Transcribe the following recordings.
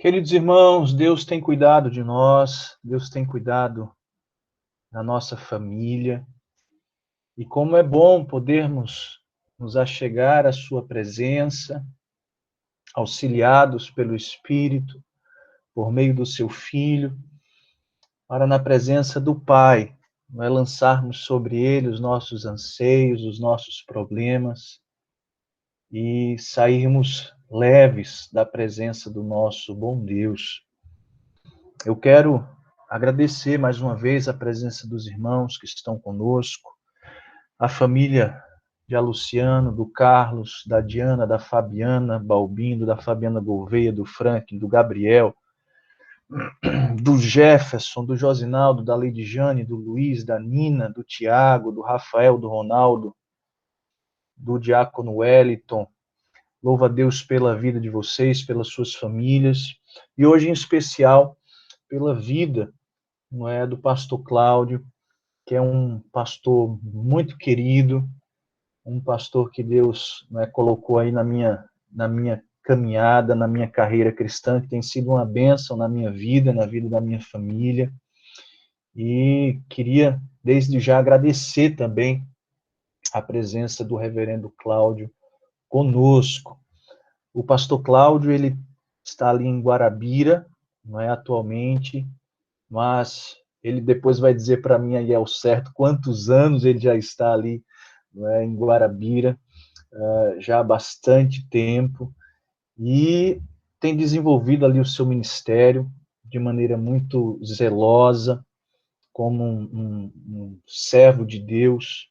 Queridos irmãos, Deus tem cuidado de nós, Deus tem cuidado da nossa família, e como é bom podermos nos achegar à sua presença, auxiliados pelo Espírito, por meio do seu Filho, para na presença do Pai, não é lançarmos sobre ele os nossos anseios, os nossos problemas, e sairmos leves da presença do nosso bom Deus. Eu quero agradecer mais uma vez a presença dos irmãos que estão conosco, a família de Aluciano, do Carlos, da Diana, da Fabiana Balbindo, da Fabiana Gouveia, do Frank, do Gabriel, do Jefferson, do Josinaldo, da Lady Jane, do Luiz, da Nina, do Tiago, do Rafael, do Ronaldo, do Diácono Wellington. Louva a Deus pela vida de vocês, pelas suas famílias, e hoje em especial pela vida, não é, do pastor Cláudio, que é um pastor muito querido, um pastor que Deus, não é, colocou aí na minha caminhada, na minha carreira cristã, que tem sido uma bênção na minha vida, na vida da minha família. E queria, desde já, agradecer também a presença do reverendo Cláudio conosco. O pastor Cláudio, ele está ali em Guarabira, não é, atualmente, mas ele depois vai dizer para mim aí ao certo quantos anos ele já está ali, não é, em Guarabira, já há bastante tempo, e tem desenvolvido ali o seu ministério de maneira muito zelosa, como um servo de Deus.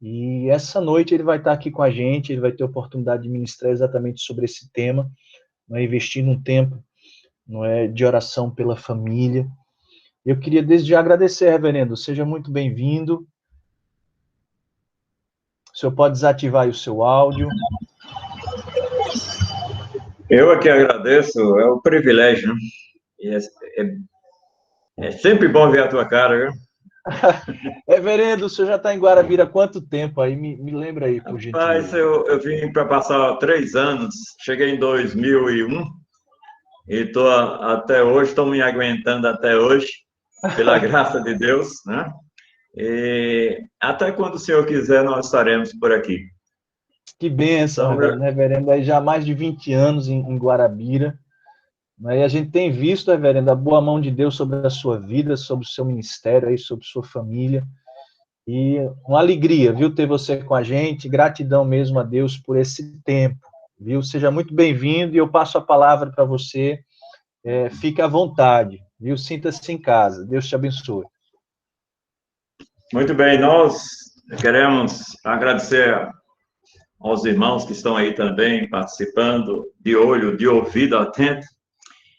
E essa noite ele vai estar aqui com a gente, ele vai ter a oportunidade de ministrar exatamente sobre esse tema, não é, investindo um tempo, não é, de oração pela família. Eu queria desde já agradecer, reverendo, seja muito bem-vindo. O senhor pode desativar aí o seu áudio. Eu aqui agradeço, é um privilégio, né? E é sempre bom ver a tua cara, viu? Reverendo, o senhor já está em Guarabira há quanto tempo aí? Me lembra aí, por Rapaz, gentileza. eu vim para passar 3 anos, cheguei em 2001 e estou até hoje, estou me aguentando até hoje, pela graça de Deus, né? E até quando o Senhor quiser, nós estaremos por aqui. Que bênção, Então, reverendo. Reverendo, aí já há mais de 20 anos em Guarabira. Né? E a gente tem visto, reverendo, a boa mão de Deus sobre a sua vida, sobre o seu ministério, aí, sobre sua família. E uma alegria, viu, ter você com a gente. Gratidão mesmo a Deus por esse tempo, viu? Seja muito bem-vindo e eu passo a palavra para você. Fique à vontade, viu? Sinta-se em casa. Deus te abençoe. muito bem, nós queremos agradecer aos irmãos que estão aí também participando, de olho, de ouvido atento,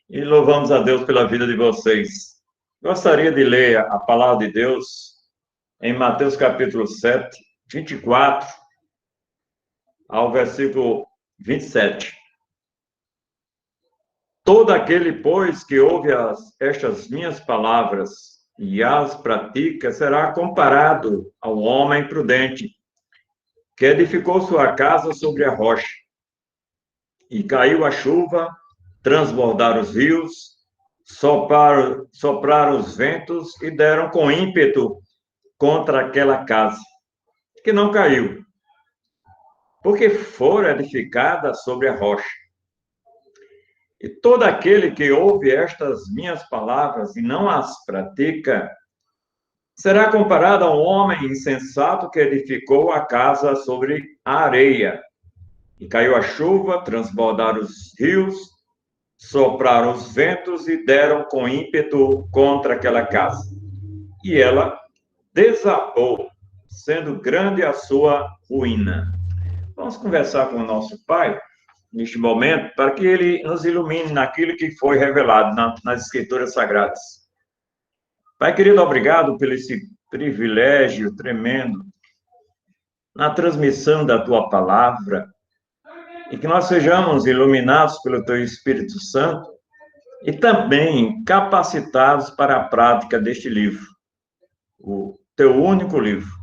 e louvamos a Deus pela vida de vocês. Gostaria de ler a palavra de Deus em Mateus capítulo 7, 24 ao versículo 27. Todo aquele, pois, que ouve estas minhas palavras e as pratica, será comparado ao homem prudente, que edificou sua casa sobre a rocha. E caiu a chuva, transbordaram os rios, sopraram os ventos e deram com ímpeto contra aquela casa, que não caiu, porque fora edificada sobre a rocha. E todo aquele que ouve estas minhas palavras e não as pratica, será comparado a um homem insensato que edificou a casa sobre a areia. E caiu a chuva, transbordaram os rios, sopraram os ventos e deram com ímpeto contra aquela casa. E ela desabou, sendo grande a sua ruína. Vamos conversar com o nosso Pai, neste momento, para que Ele nos ilumine naquilo que foi revelado nas Escrituras Sagradas. Pai querido, obrigado pelo esse privilégio tremendo na transmissão da Tua Palavra, e que nós sejamos iluminados pelo Teu Espírito Santo e também capacitados para a prática deste livro, o Teu único livro.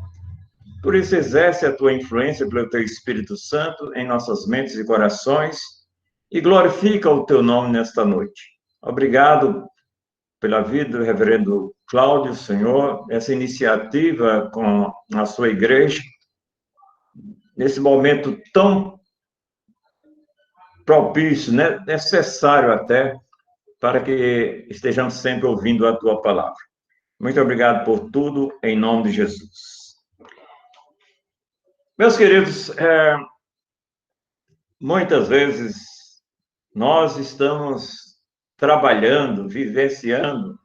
Por isso, exerce a Tua influência pelo Teu Espírito Santo em nossas mentes e corações e glorifica o Teu nome nesta noite. Obrigado pela vida do reverendo Cláudio, Senhor, essa iniciativa com a sua igreja, nesse momento tão propício, né? Necessário até, para que estejamos sempre ouvindo a tua palavra. Muito obrigado por tudo, em nome de Jesus. Meus queridos, muitas vezes nós estamos trabalhando, vivenciando,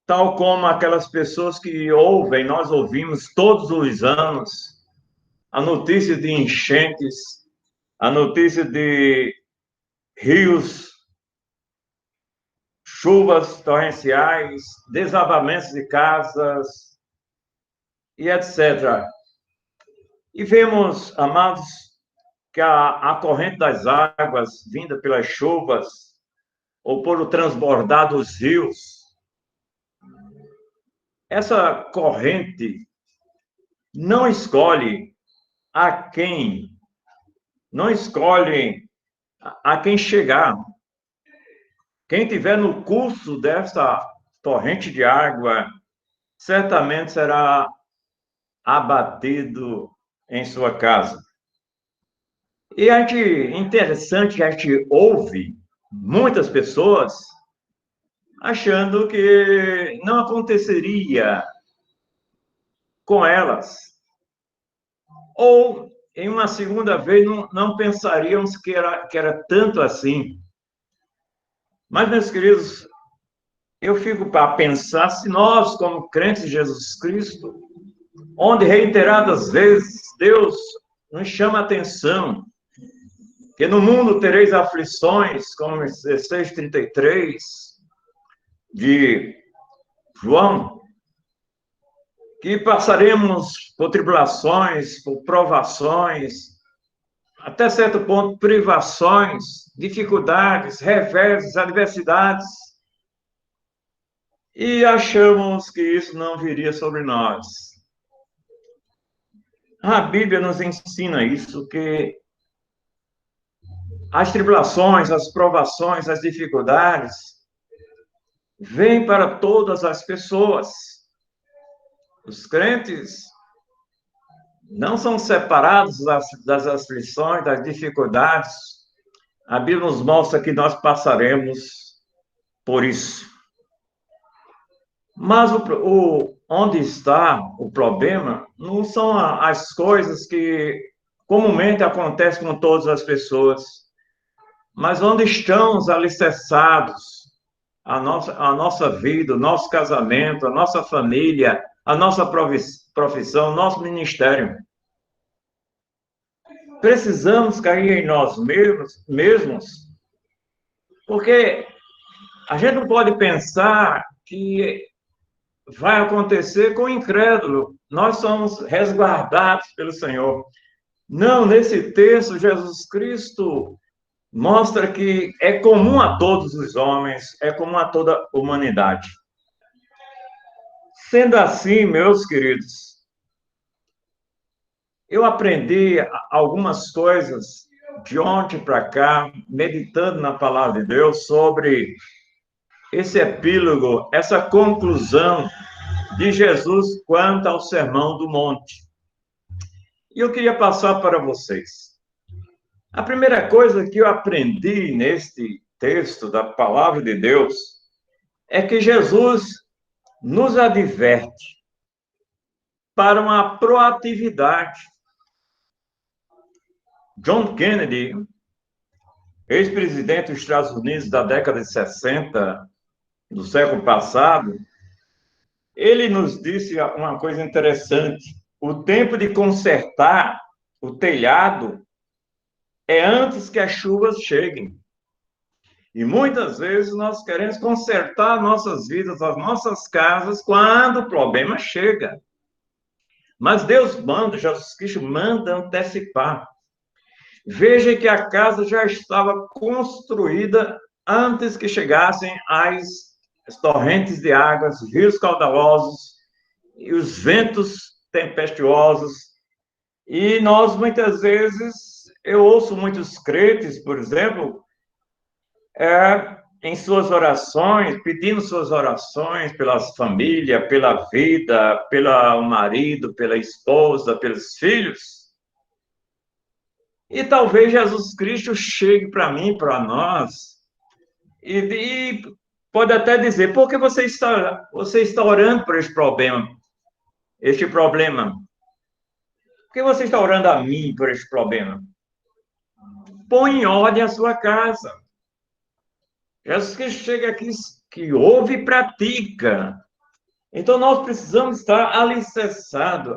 tal como aquelas pessoas que ouvem, nós ouvimos todos os anos a notícia de enchentes, a notícia de rios, chuvas torrenciais, desabamentos de casas e etc. E vemos, amados, que a corrente das águas vinda pelas chuvas ou por o transbordar dos rios, essa corrente não escolhe a quem, não escolhe a quem chegar. Quem tiver no curso dessa torrente de água, certamente será abatido em sua casa. E interessante que a gente ouve muitas pessoas achando que não aconteceria com elas. Ou, em uma segunda vez, não pensaríamos que era tanto assim. Mas, meus queridos, eu fico para pensar se nós, como crentes de Jesus Cristo, onde reiteradas vezes Deus nos chama a atenção, que no mundo tereis aflições, como 16:33 de João, que passaremos por tribulações, por provações, até certo ponto, privações, dificuldades, reveses, adversidades, e achamos que isso não viria sobre nós. A Bíblia nos ensina isso, que as tribulações, as provações, as dificuldades vêm para todas as pessoas. Os crentes não são separados das aflições, das dificuldades. A Bíblia nos mostra que nós passaremos por isso. Mas onde está o problema não são as coisas que comumente acontecem com todas as pessoas, mas onde estão os alicerçados, a nossa vida, o nosso casamento, a nossa família, a nossa profissão, nosso ministério. Precisamos cair em nós mesmos, porque a gente não pode pensar que vai acontecer com o incrédulo. Nós somos resguardados pelo Senhor. Não, nesse texto, Jesus Cristo mostra que é comum a todos os homens, é comum a toda a humanidade. Sendo assim, meus queridos, eu aprendi algumas coisas de ontem para cá, meditando na palavra de Deus, sobre esse epílogo, essa conclusão de Jesus quanto ao Sermão do Monte. E eu queria passar para vocês. A primeira coisa que eu aprendi neste texto da palavra de Deus é que Jesus nos adverte para uma proatividade. John Kennedy, ex-presidente dos Estados Unidos da década de 60, do século passado, ele nos disse uma coisa interessante. O tempo de consertar o telhado é antes que as chuvas cheguem. E muitas vezes nós queremos consertar nossas vidas, as nossas casas, quando o problema chega. Mas Deus manda, Jesus Cristo manda antecipar. Veja que a casa já estava construída antes que chegassem as torrentes de águas, rios caudalosos e os ventos tempestuosos. E nós, muitas vezes, eu ouço muitos crentes, por exemplo, em suas orações, pedindo suas orações pela família, pela vida, pelo marido, pela esposa, pelos filhos. E talvez Jesus Cristo chegue para mim, para nós, e pode até dizer, por que você está orando por este problema? Este problema. Por que você está orando a mim por este problema? Põe em ordem a sua casa. Jesus Cristo chega aqui, que ouve e pratica. Então, nós precisamos estar alicerçados.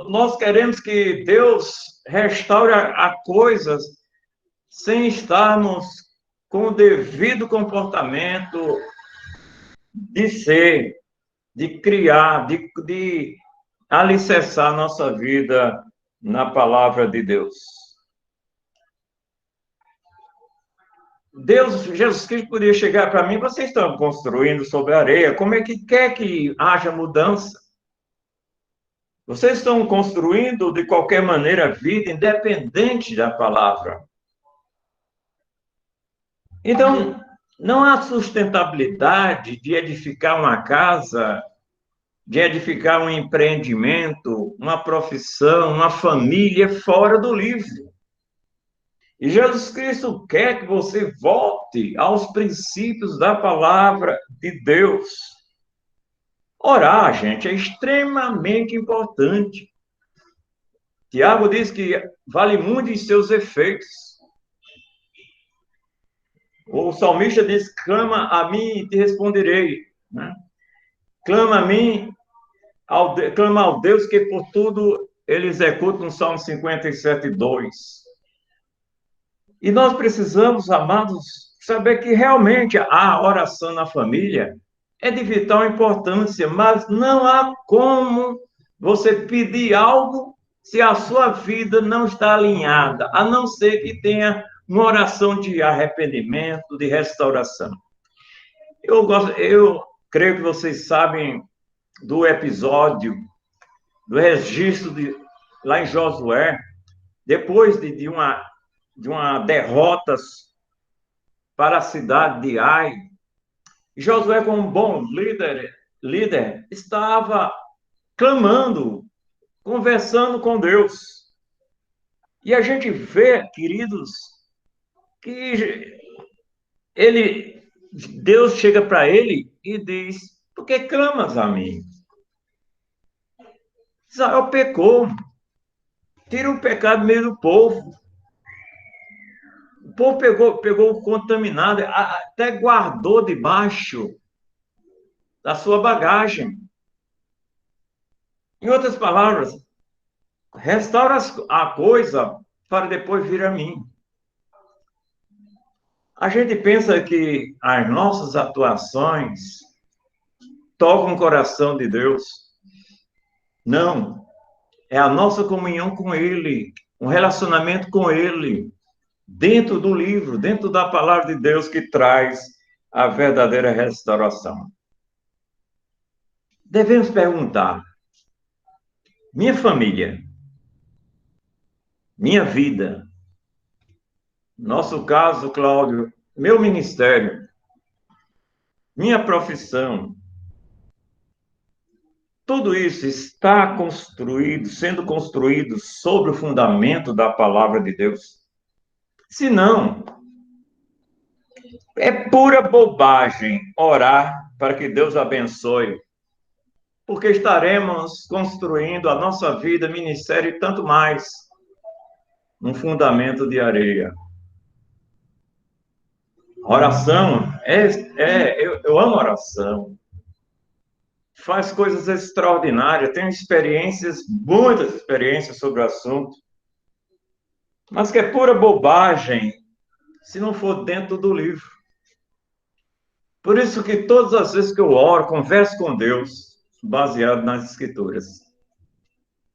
Nós queremos que Deus restaure a coisas sem estarmos com o devido comportamento de ser, de criar, de alicerçar nossa vida na palavra de Deus. Jesus Cristo poderia chegar para mim, vocês estão construindo sobre a areia, como é que quer que haja mudança? Vocês estão construindo, de qualquer maneira, a vida independente da palavra. Então, não há sustentabilidade de edificar uma casa, de edificar um empreendimento, uma profissão, uma família fora do livro. E Jesus Cristo quer que você volte aos princípios da palavra de Deus. Orar, gente, é extremamente importante. Tiago diz que vale muito em seus efeitos. O salmista diz, clama a mim e te responderei. Né? Clama a mim, clama ao Deus que por tudo ele executa no Salmo 57:2. E nós precisamos, amados, saber que realmente a oração na família é de vital importância, mas não há como você pedir algo se a sua vida não está alinhada, a não ser que tenha uma oração de arrependimento, de restauração. Eu creio que vocês sabem do episódio, do registro lá em Josué, depois de uma derrota para a cidade de Ai. Josué, como um bom líder, estava clamando, conversando com Deus. E a gente vê, queridos, que Deus chega para ele e diz, por que clamas a mim? Israel pecou, tira o pecado do meio do povo. O povo pegou o contaminado, até guardou debaixo da sua bagagem. Em outras palavras, restaura a coisa para depois vir a mim. A gente pensa que as nossas atuações tocam o coração de Deus. Não. É a nossa comunhão com Ele, um relacionamento com Ele, dentro do livro, dentro da palavra de Deus que traz a verdadeira restauração. Devemos perguntar, minha família, minha vida, nosso caso, Cláudio, meu ministério, minha profissão, tudo isso está sendo construído sobre o fundamento da palavra de Deus? Se não, é pura bobagem orar para que Deus abençoe, porque estaremos construindo a nossa vida, ministério e tanto mais, um fundamento de areia. Oração, eu amo oração. Faz coisas extraordinárias, tenho muitas experiências sobre o assunto, mas que é pura bobagem se não for dentro do livro. Por isso que todas as vezes que eu oro, converso com Deus, baseado nas Escrituras.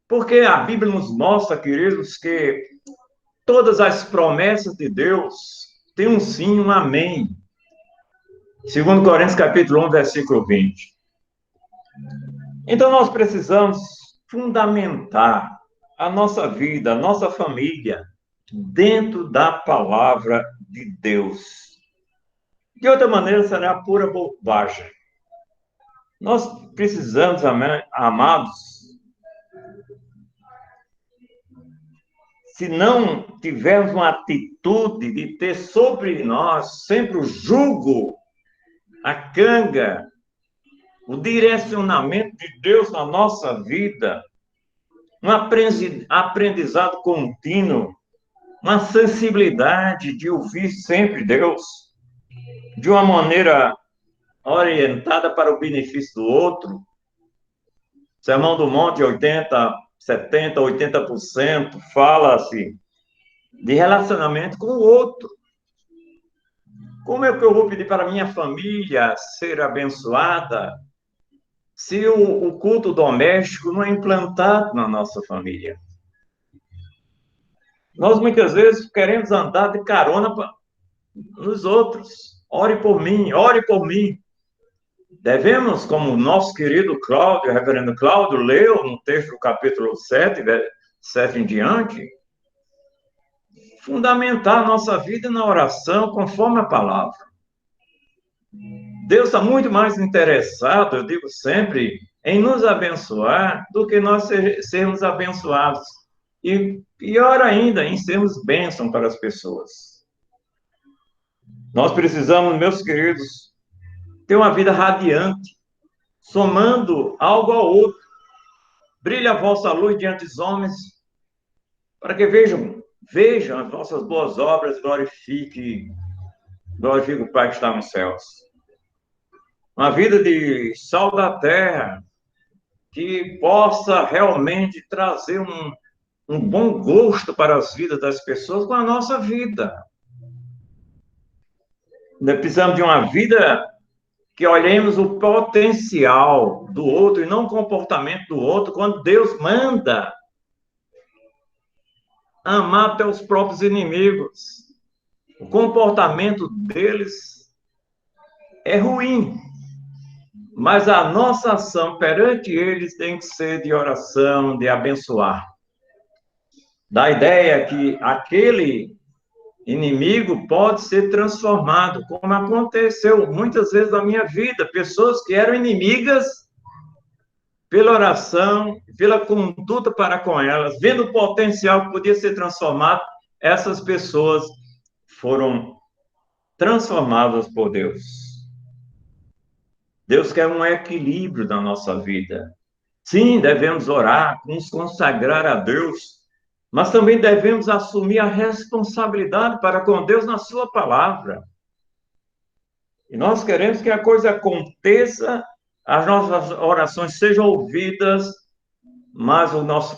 Porque a Bíblia nos mostra, queridos, que todas as promessas de Deus têm um sim, um amém. 2 Coríntios capítulo 1, versículo 20. Então, nós precisamos fundamentar a nossa vida, a nossa família, dentro da palavra de Deus. De outra maneira, será pura bobagem. Nós precisamos, amados, se não tivermos uma atitude de ter sobre nós sempre o jugo, a canga, o direcionamento de Deus na nossa vida, um aprendizado contínuo, uma sensibilidade de ouvir sempre Deus, de uma maneira orientada para o benefício do outro. Sermão do Monte, 70%, 80%, fala-se de relacionamento com o outro. Como é que eu vou pedir para a minha família ser abençoada se o culto doméstico não é implantado na nossa família? Nós, muitas vezes, queremos andar de carona nos outros. Ore por mim, ore por mim. Devemos, como o nosso querido Cláudio, o reverendo Cláudio, leu no texto do capítulo 7, 7 em diante, fundamentar a nossa vida na oração conforme a palavra. Deus está muito mais interessado, eu digo sempre, em nos abençoar do que nós sermos abençoados. E pior ainda, em sermos bênção para as pessoas. Nós precisamos, meus queridos, ter uma vida radiante, somando algo ao outro. Brilha a vossa luz diante dos homens, para que vejam as nossas boas obras, glorifique o Pai que está nos céus. Uma vida de sal da terra, que possa realmente trazer um bom gosto para as vidas das pessoas com a nossa vida. Nós precisamos de uma vida que olhemos o potencial do outro e não o comportamento do outro, quando Deus manda amar até os próprios inimigos. O comportamento deles é ruim, mas a nossa ação perante eles tem que ser de oração, de abençoar. Da ideia que aquele inimigo pode ser transformado, como aconteceu muitas vezes na minha vida, pessoas que eram inimigas, pela oração, pela conduta para com elas, vendo o potencial que podia ser transformado, essas pessoas foram transformadas por Deus. Deus quer um equilíbrio na nossa vida. Sim, devemos orar, nos consagrar a Deus, mas também devemos assumir a responsabilidade para com Deus na sua palavra. E nós queremos que a coisa aconteça, as nossas orações sejam ouvidas, mas o nossos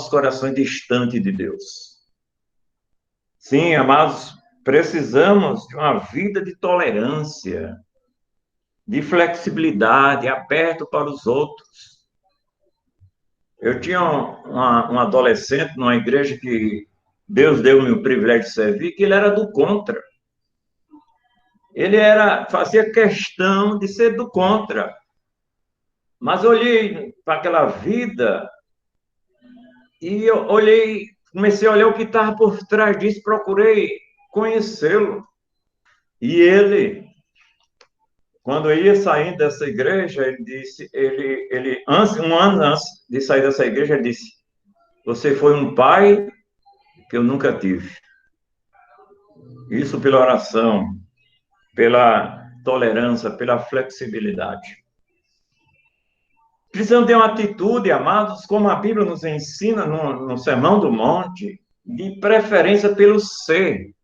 corações distantes de Deus. Sim, amados, precisamos de uma vida de tolerância, de flexibilidade, aberto para os outros. Eu tinha um adolescente numa igreja que Deus deu-me o privilégio de servir, que ele era do contra. Ele fazia questão de ser do contra. Mas eu olhei para aquela vida e eu comecei a olhar o que estava por trás disso, procurei conhecê-lo. E ele, quando eu ia saindo dessa igreja, ele disse, um ano antes de sair dessa igreja, ele disse: você foi um pai que eu nunca tive. Isso pela oração, pela tolerância, pela flexibilidade. Precisamos ter uma atitude, amados, como a Bíblia nos ensina no Sermão do Monte, de preferência pelo ser,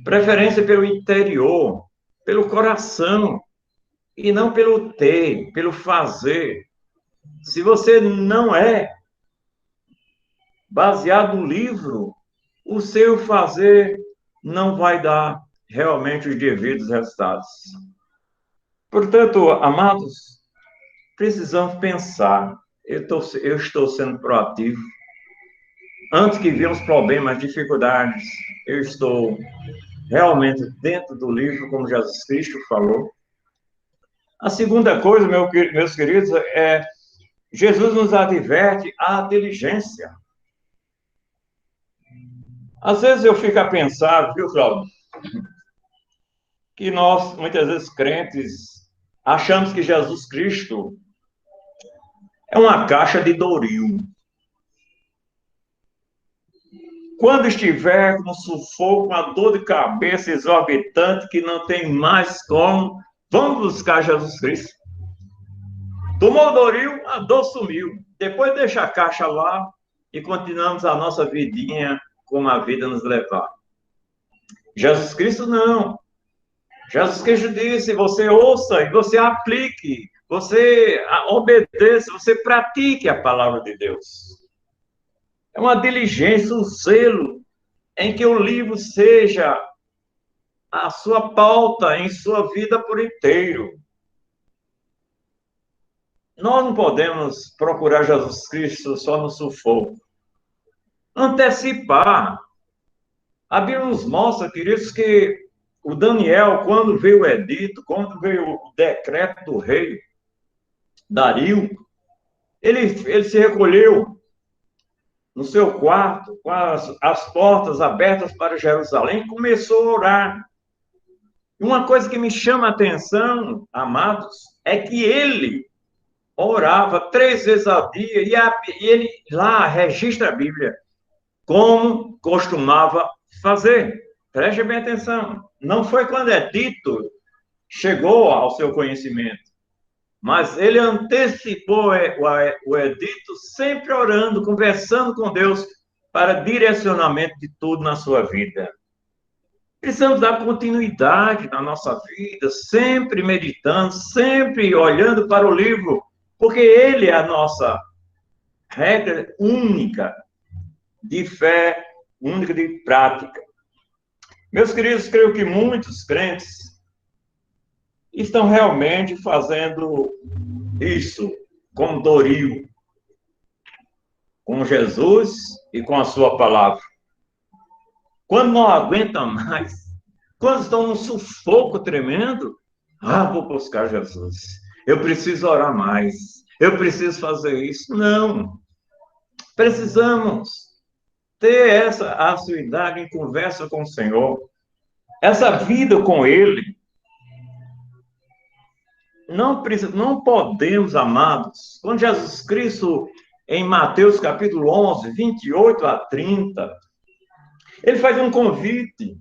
preferência pelo interior, pelo coração, e não pelo ter, pelo fazer. Se você não é baseado no livro, o seu fazer não vai dar realmente os devidos resultados. Portanto, amados, precisamos pensar. Eu estou sendo proativo. Antes que venham os problemas, dificuldades, eu estou realmente dentro do livro, como Jesus Cristo falou. A segunda coisa, meus queridos, Jesus nos adverte a diligência. Às vezes eu fico a pensar, viu, Cláudio, que nós, muitas vezes, crentes, achamos que Jesus Cristo é uma caixa de Doril. Quando estiver com sufoco, uma dor de cabeça exorbitante, que não tem mais como, vamos buscar Jesus Cristo. Tomou o Doril, a dor sumiu. Depois deixa a caixa lá e continuamos a nossa vidinha como a vida nos levar. Jesus Cristo não. Jesus Cristo disse, você ouça e você aplique, você obedeça, você pratique a palavra de Deus. É uma diligência, um zelo em que o livro seja a sua pauta em sua vida por inteiro. Nós não podemos procurar Jesus Cristo só no sufoco. Antecipar. A Bíblia nos mostra, queridos, que o Daniel, quando veio o edito, quando veio o decreto do rei Dario, ele se recolheu no seu quarto, com as portas abertas para Jerusalém, e começou a orar. E uma coisa que me chama a atenção, amados, é que ele orava 3 vezes ao dia, e ele lá registra a Bíblia, como costumava fazer. Preste bem atenção. Não foi quando Edito chegou ao seu conhecimento, mas ele antecipou o edito, sempre orando, conversando com Deus, para direcionamento de tudo na sua vida. Precisamos dar continuidade na nossa vida, sempre meditando, sempre olhando para o livro, porque ele é a nossa regra única de fé, única de prática. Meus queridos, creio que muitos crentes estão realmente fazendo isso com Doril, com Jesus e com a sua palavra. Quando não aguentam mais, quando estão num sufoco tremendo, vou buscar Jesus. Eu preciso orar mais. Eu preciso fazer isso. Não. Precisamos ter essa assiduidade em conversa com o Senhor. Essa vida com Ele. Não podemos, amados, quando Jesus Cristo, em Mateus capítulo 11, 28 a 30, ele faz um convite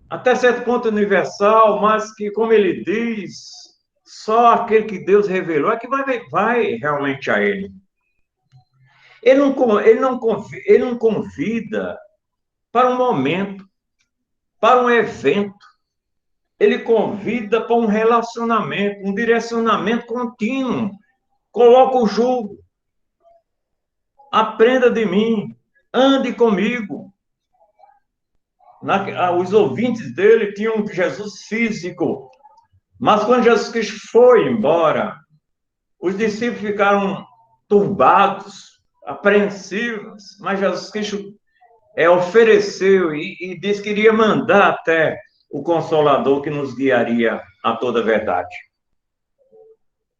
até certo ponto universal, mas que, como ele diz, só aquele que Deus revelou é que vai realmente a ele. Ele não convida para um momento, para um evento. Ele convida para um relacionamento, um direcionamento contínuo. Coloca o jugo. Aprenda de mim. Ande comigo. Os ouvintes dele tinham Jesus físico. Mas quando Jesus Cristo foi embora, os discípulos ficaram turbados, apreensivos. Mas Jesus Cristo ofereceu e disse que iria mandar até o Consolador que nos guiaria a toda a verdade.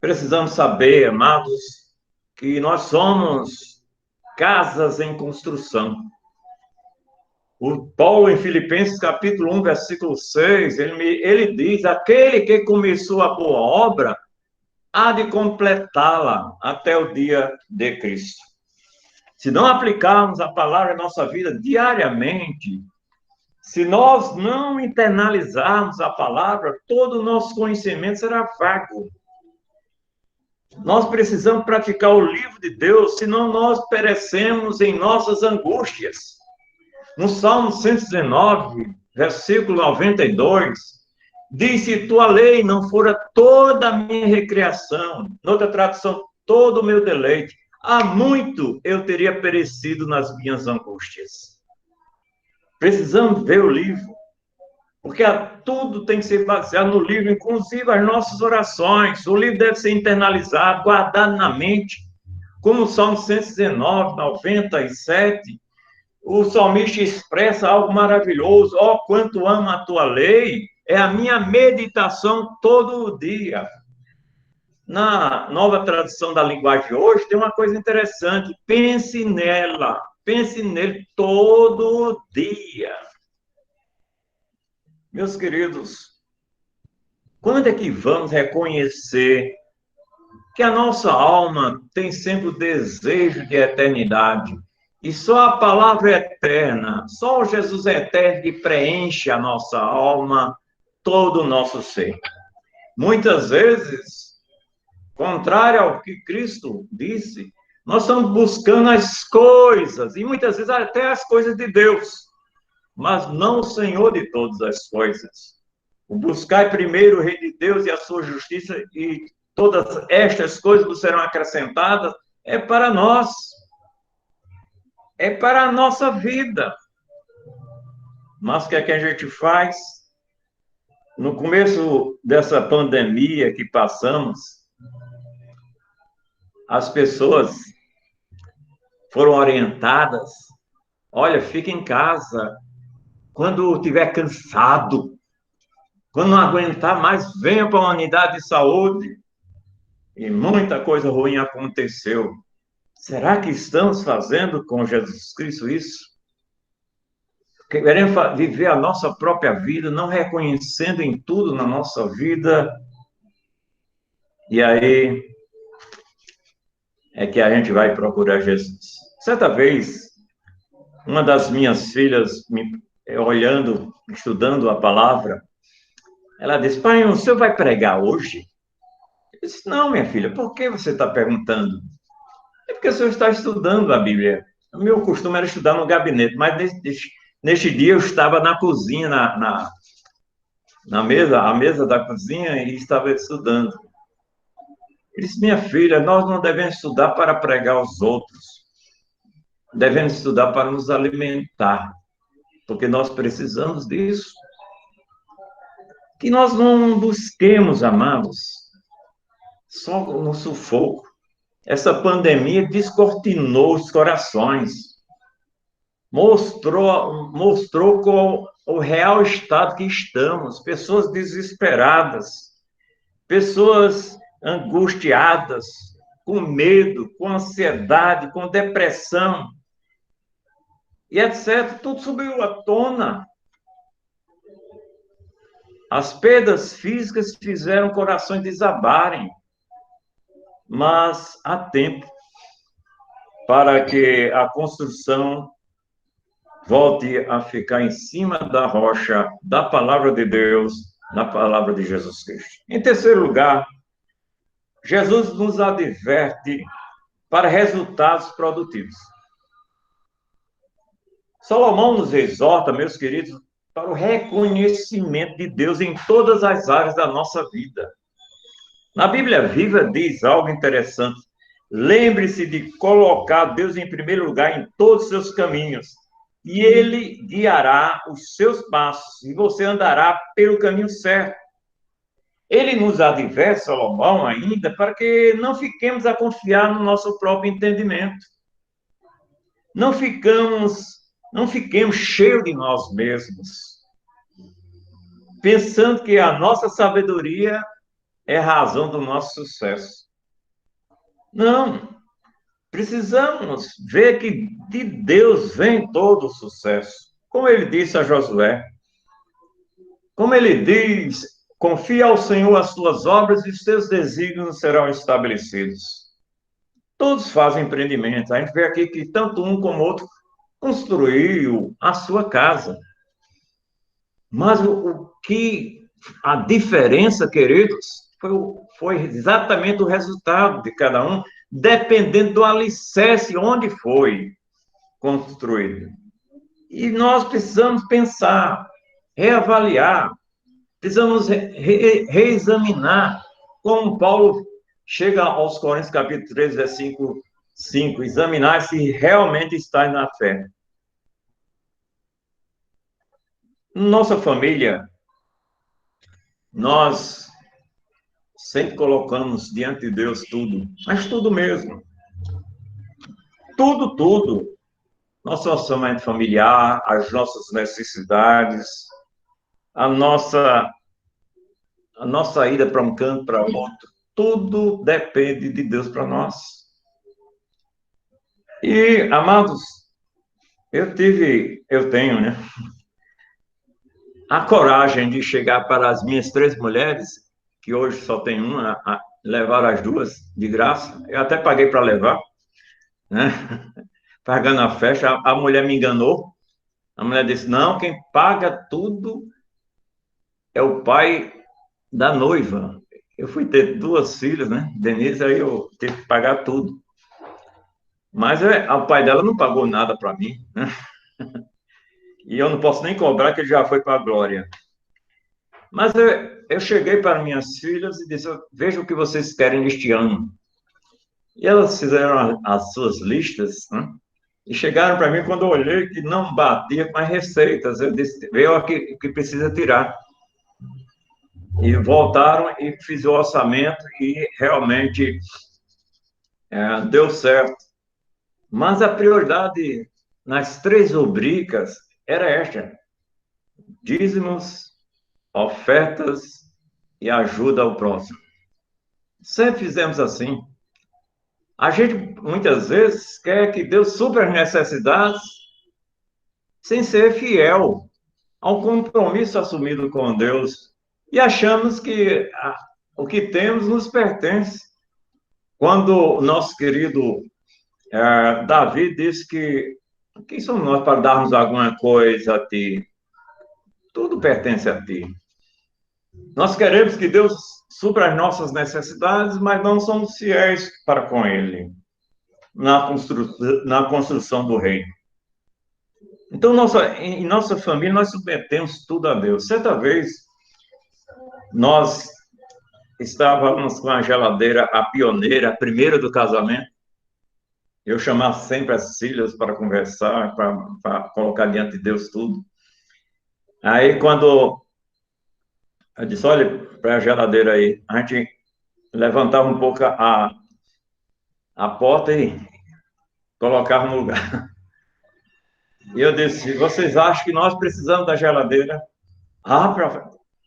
Precisamos saber, amados, que nós somos casas em construção. O Paulo, em Filipenses, capítulo 1, versículo 6, ele diz, aquele que começou a boa obra, há de completá-la até o dia de Cristo. Se não aplicarmos a palavra em nossa vida diariamente, se nós não internalizarmos a palavra, todo o nosso conhecimento será vago. Nós precisamos praticar o livro de Deus, senão nós perecemos em nossas angústias. No Salmo 119, versículo 92, diz, se tua lei não fora toda a minha recreação, noutra tradução, todo o meu deleite, há muito eu teria perecido nas minhas angústias. Precisamos ver o livro, porque tudo tem que ser baseado no livro, inclusive as nossas orações. O livro deve ser internalizado, guardado na mente, como o Salmo 119, 97, o salmista expressa algo maravilhoso. Quanto amo a tua lei, é a minha meditação todo o dia. Na nova tradução da linguagem de hoje, tem uma coisa interessante. Pense nele todo dia. Meus queridos, quando é que vamos reconhecer que a nossa alma tem sempre o desejo de eternidade? E só a palavra eterna, só o Jesus eterno que preenche a nossa alma, todo o nosso ser. Muitas vezes, contrário ao que Cristo disse, nós estamos buscando as coisas, e muitas vezes até as coisas de Deus, mas não o Senhor de todas as coisas. O buscar primeiro o Rei de Deus e a sua justiça, e todas estas coisas que serão acrescentadas, é para nós, é para a nossa vida. Mas o que é que a gente faz? No começo dessa pandemia que passamos, as pessoas foram orientadas: olha, fica em casa. Quando estiver cansado, quando não aguentar mais, venha para a unidade de saúde. E muita coisa ruim aconteceu. Será que estamos fazendo com Jesus Cristo isso? Queremos viver a nossa própria vida, não reconhecendo em tudo na nossa vida. E aí é que a gente vai procurar Jesus. Certa vez, uma das minhas filhas, olhando, estudando a palavra, ela disse: pai, o senhor vai pregar hoje? Eu disse: não, minha filha, por que você está perguntando? É porque o senhor está estudando a Bíblia. O meu costume era estudar no gabinete, mas neste dia eu estava na cozinha, na mesa, a mesa da cozinha, e estava estudando. Ele disse: minha filha, nós não devemos estudar para pregar aos outros, devemos estudar para nos alimentar, porque nós precisamos disso. Que nós não busquemos, amados, só no sufoco. Essa pandemia descortinou os corações, mostrou qual o real estado que estamos, pessoas desesperadas, pessoas angustiadas, com medo, com ansiedade, com depressão, e etc. Tudo subiu à tona. As perdas físicas fizeram corações desabarem, mas há tempo para que a construção volte a ficar em cima da rocha da palavra de Deus, na palavra de Jesus Cristo. Em terceiro lugar, Jesus nos adverte para resultados produtivos. Salomão nos exorta, meus queridos, para o reconhecimento de Deus em todas as áreas da nossa vida. Na Bíblia Viva diz algo interessante: lembre-se de colocar Deus em primeiro lugar em todos os seus caminhos, e Ele guiará os seus passos, e você andará pelo caminho certo. Ele nos adverte, Salomão, ainda, para que não fiquemos a confiar no nosso próprio entendimento. Não fiquemos cheios de nós mesmos, pensando que a nossa sabedoria é a razão do nosso sucesso. Não. Precisamos ver que de Deus vem todo o sucesso. Como ele disse a Josué, como ele diz: confia ao Senhor as tuas obras e os teus desígnios serão estabelecidos. Todos fazem empreendimento. A gente vê aqui que tanto um como o outro construiu a sua casa. Mas a diferença, queridos, foi exatamente o resultado de cada um, dependendo do alicerce onde foi construído. E nós precisamos pensar, reavaliar, precisamos reexaminar, como Paulo chega aos Coríntios, capítulo 3, versículo 5, examinar se realmente está na fé. Nossa família, nós sempre colocamos diante de Deus tudo, mas tudo mesmo. Tudo, tudo. Nosso orçamento familiar, as nossas necessidades, a nossa ida para um canto, para outro. Tudo depende de Deus para nós. E, amados, eu tenho, né? a coragem de chegar para as minhas 3 mulheres, que hoje só tem uma, levar as 2 de graça. Eu até paguei para levar, né? Pagando a festa, a mulher me enganou. A mulher disse: não, quem paga tudo é o pai da noiva. Eu fui ter 2 filhas, né? Denise, aí eu tive que pagar tudo. Mas o pai dela não pagou nada para mim, né? E eu não posso nem cobrar, que ele já foi para a glória. Mas eu cheguei para minhas filhas e disse: veja o que vocês querem este ano. E elas fizeram as suas listas, né? E chegaram para mim, quando eu olhei, que não batia com as receitas. Eu disse: veio aqui o que precisa tirar. E voltaram e fiz o orçamento e realmente deu certo. Mas a prioridade nas 3 rubricas era esta: dízimos, ofertas e ajuda ao próximo. Sempre fizemos assim. A gente, muitas vezes, quer que Deus supra as necessidades sem ser fiel ao compromisso assumido com Deus. E achamos que o que temos nos pertence. Quando o nosso querido Davi disse que quem somos nós para darmos alguma coisa a ti? Tudo pertence a ti. Nós queremos que Deus supra as nossas necessidades, mas não somos fiéis para com Ele na construção do reino. Então, em nossa família, nós submetemos tudo a Deus. Certa vez, nós estávamos com a geladeira, a pioneira, a primeira do casamento. Eu chamava sempre as filhas para conversar, para colocar diante de Deus tudo. Aí, quando eu disse: olha para a geladeira aí, a gente levantava um pouco a porta e colocava no lugar. E eu disse: vocês acham que nós precisamos da geladeira? Ah,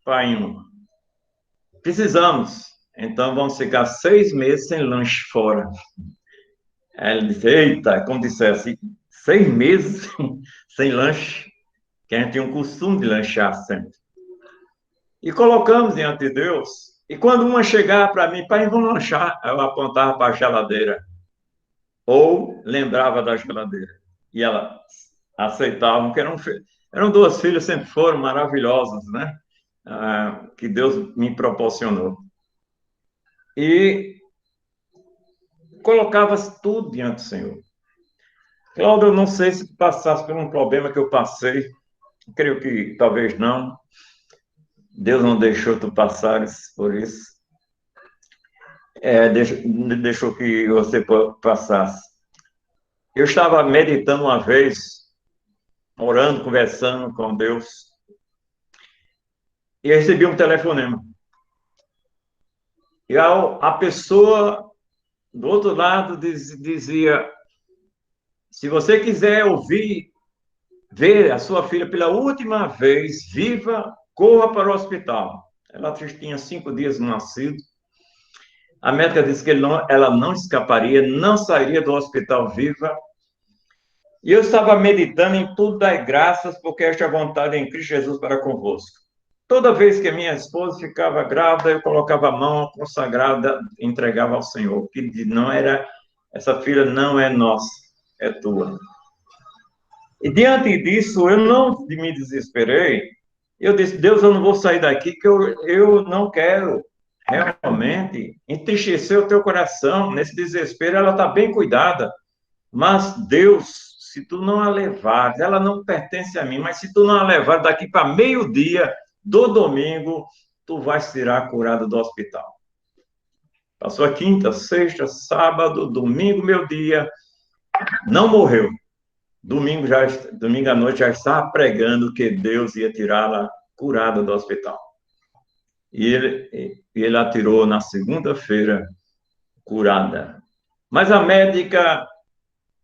painho, precisamos. Então vamos ficar 6 meses sem lanche fora. Aí ele disse: eita, como dissesse, 6 meses sem lanche, que a gente tinha um costume de lanchar sempre. E colocamos diante de Deus. E quando uma chegar para mim: pai, vamos lanchar, eu apontava para a geladeira. Ou lembrava da geladeira. E ela aceitavam, que eram 2 filhas, sempre foram maravilhosas, né? Que Deus me proporcionou. E colocava tudo diante do Senhor. Cláudio, eu não sei se passasse por um problema que eu passei, creio que talvez não. Deus não deixou tu passares por isso. Deixou que você passasse. Eu estava meditando uma vez, orando, conversando com Deus, e recebi um telefonema. E a pessoa do outro lado dizia: se você quiser ver a sua filha pela última vez, viva, corra para o hospital. Ela tinha 5 dias no nascido. A médica disse que ela não escaparia, não sairia do hospital viva. E eu estava meditando em tudo, dar graças, porque esta é a vontade em Cristo Jesus para convosco. Toda vez que a minha esposa ficava grávida, eu colocava a mão consagrada, entregava ao Senhor, que não era, essa filha não é nossa, é tua. E diante disso, eu não me desesperei. Eu disse: Deus, eu não vou sair daqui, que eu não quero realmente entristecer o teu coração. Nesse desespero, ela está bem cuidada. Mas, Deus, se tu não a levares, ela não pertence a mim, mas se tu não a levar daqui para meio-dia do domingo, tu vais tirar curada do hospital. Passou a quinta, sexta, sábado, domingo, meu dia, não morreu. Domingo à noite já estava pregando que Deus ia tirá-la curada do hospital. E ele a tirou na segunda-feira curada. Mas a médica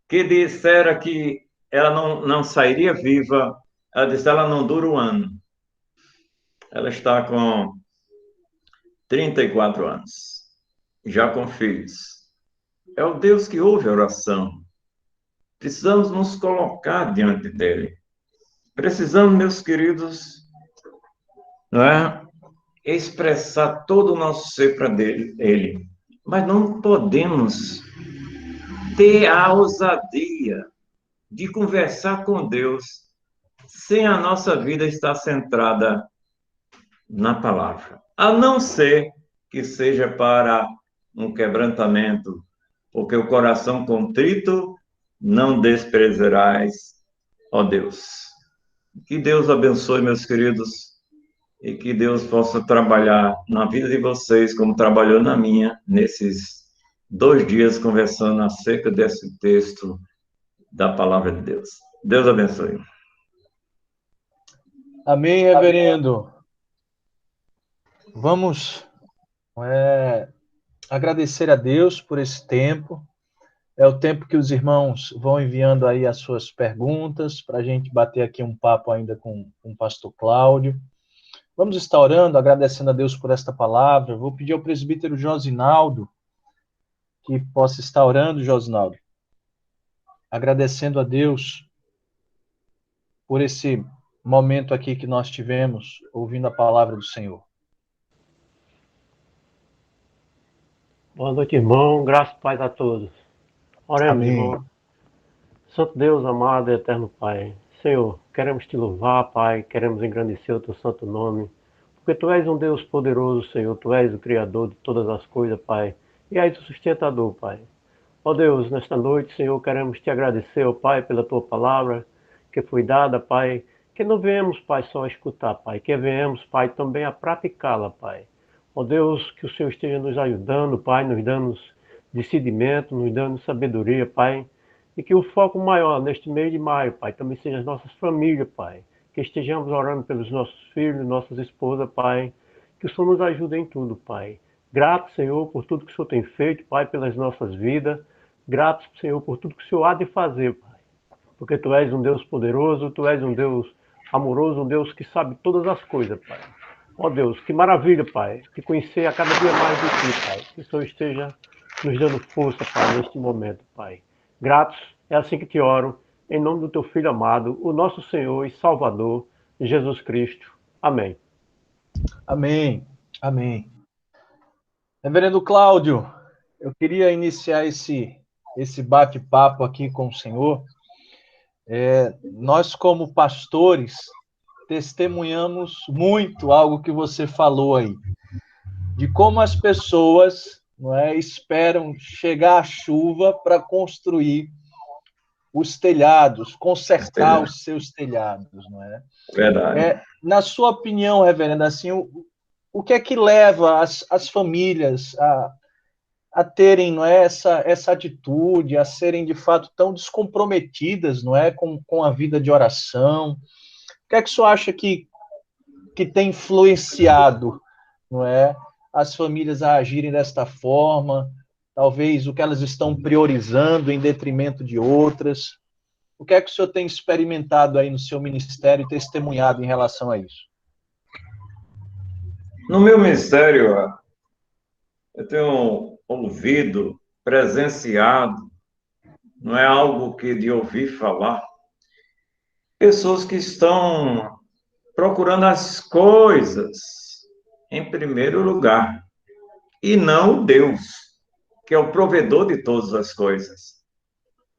que dissera que ela não sairia viva, ela disse: ela não dura 1 ano. Ela está com 34 anos, já com filhos. É o Deus que ouve a oração. Precisamos nos colocar diante dele. Precisamos, meus queridos, não é? Expressar todo o nosso ser para Ele. Mas não podemos ter a ousadia de conversar com Deus sem a nossa vida estar centrada na palavra. A não ser que seja para um quebrantamento, porque o coração contrito não desprezarás, ó Deus. Que Deus abençoe, meus queridos, e que Deus possa trabalhar na vida de vocês, como trabalhou na minha, nesses 2 dias conversando acerca desse texto da palavra de Deus. Deus abençoe. Amém, reverendo. Vamos agradecer a Deus por esse tempo. É o tempo que os irmãos vão enviando aí as suas perguntas para a gente bater aqui um papo ainda com o pastor Cláudio. Vamos estar orando, agradecendo a Deus por esta palavra. Vou pedir ao presbítero Josinaldo que possa estar orando, Josinaldo, agradecendo a Deus por esse momento aqui que nós tivemos, ouvindo a palavra do Senhor. Boa noite, irmão. Graças e paz a todos. Oremos, Amém. irmão. Santo Deus, amado e eterno Pai. Senhor, queremos te louvar, Pai. Queremos engrandecer o teu santo nome. Porque tu és um Deus poderoso, Senhor. Tu és o Criador de todas as coisas, Pai. E és o sustentador, Pai. Ó Deus, nesta noite, Senhor, queremos te agradecer, ó Pai, pela tua palavra que foi dada, Pai. Que não venhamos, Pai, só a escutar, Pai. Que venhamos, Pai, também a praticá-la, Pai. Ó Deus, que o Senhor esteja nos ajudando, Pai, nos dando discernimento, nos dando sabedoria, Pai. E que o foco maior neste mês de maio, Pai, também seja as nossas famílias, Pai. Que estejamos orando pelos nossos filhos, nossas esposas, Pai. Que o Senhor nos ajude em tudo, Pai. Grato, Senhor, por tudo que o Senhor tem feito, Pai, pelas nossas vidas. Grato, Senhor, por tudo que o Senhor há de fazer, Pai. Porque Tu és um Deus poderoso, Tu és um Deus amoroso, um Deus que sabe todas as coisas, Pai. Ó Deus, que maravilha, Pai, te conhecer a cada dia mais de Ti, Pai. Que o Senhor esteja nos dando força, Pai, neste momento, Pai. Gratos, é assim que te oro, em nome do Teu Filho amado, o nosso Senhor e Salvador, Jesus Cristo. Amém. Amém. Amém. Reverendo Cláudio, eu queria iniciar esse bate-papo aqui com o senhor. Nós, como pastores, testemunhamos muito algo que você falou aí, de como as pessoas, não é, esperam chegar a chuva para construir os telhados, consertar os seus telhados, não é? Verdade. Na sua opinião, reverendo, assim, o que é que leva as famílias a terem, não é, essa atitude, a serem de fato tão descomprometidas, não é, com a vida de oração? O que é que o senhor acha que tem influenciado, não é, as famílias a agirem desta forma? Talvez o que elas estão priorizando em detrimento de outras? O que é que o senhor tem experimentado aí no seu ministério e testemunhado em relação a isso? No meu ministério, eu tenho ouvido, presenciado, não é algo que de ouvir falar, pessoas que estão procurando as coisas em primeiro lugar, e não Deus, que é o provedor de todas as coisas.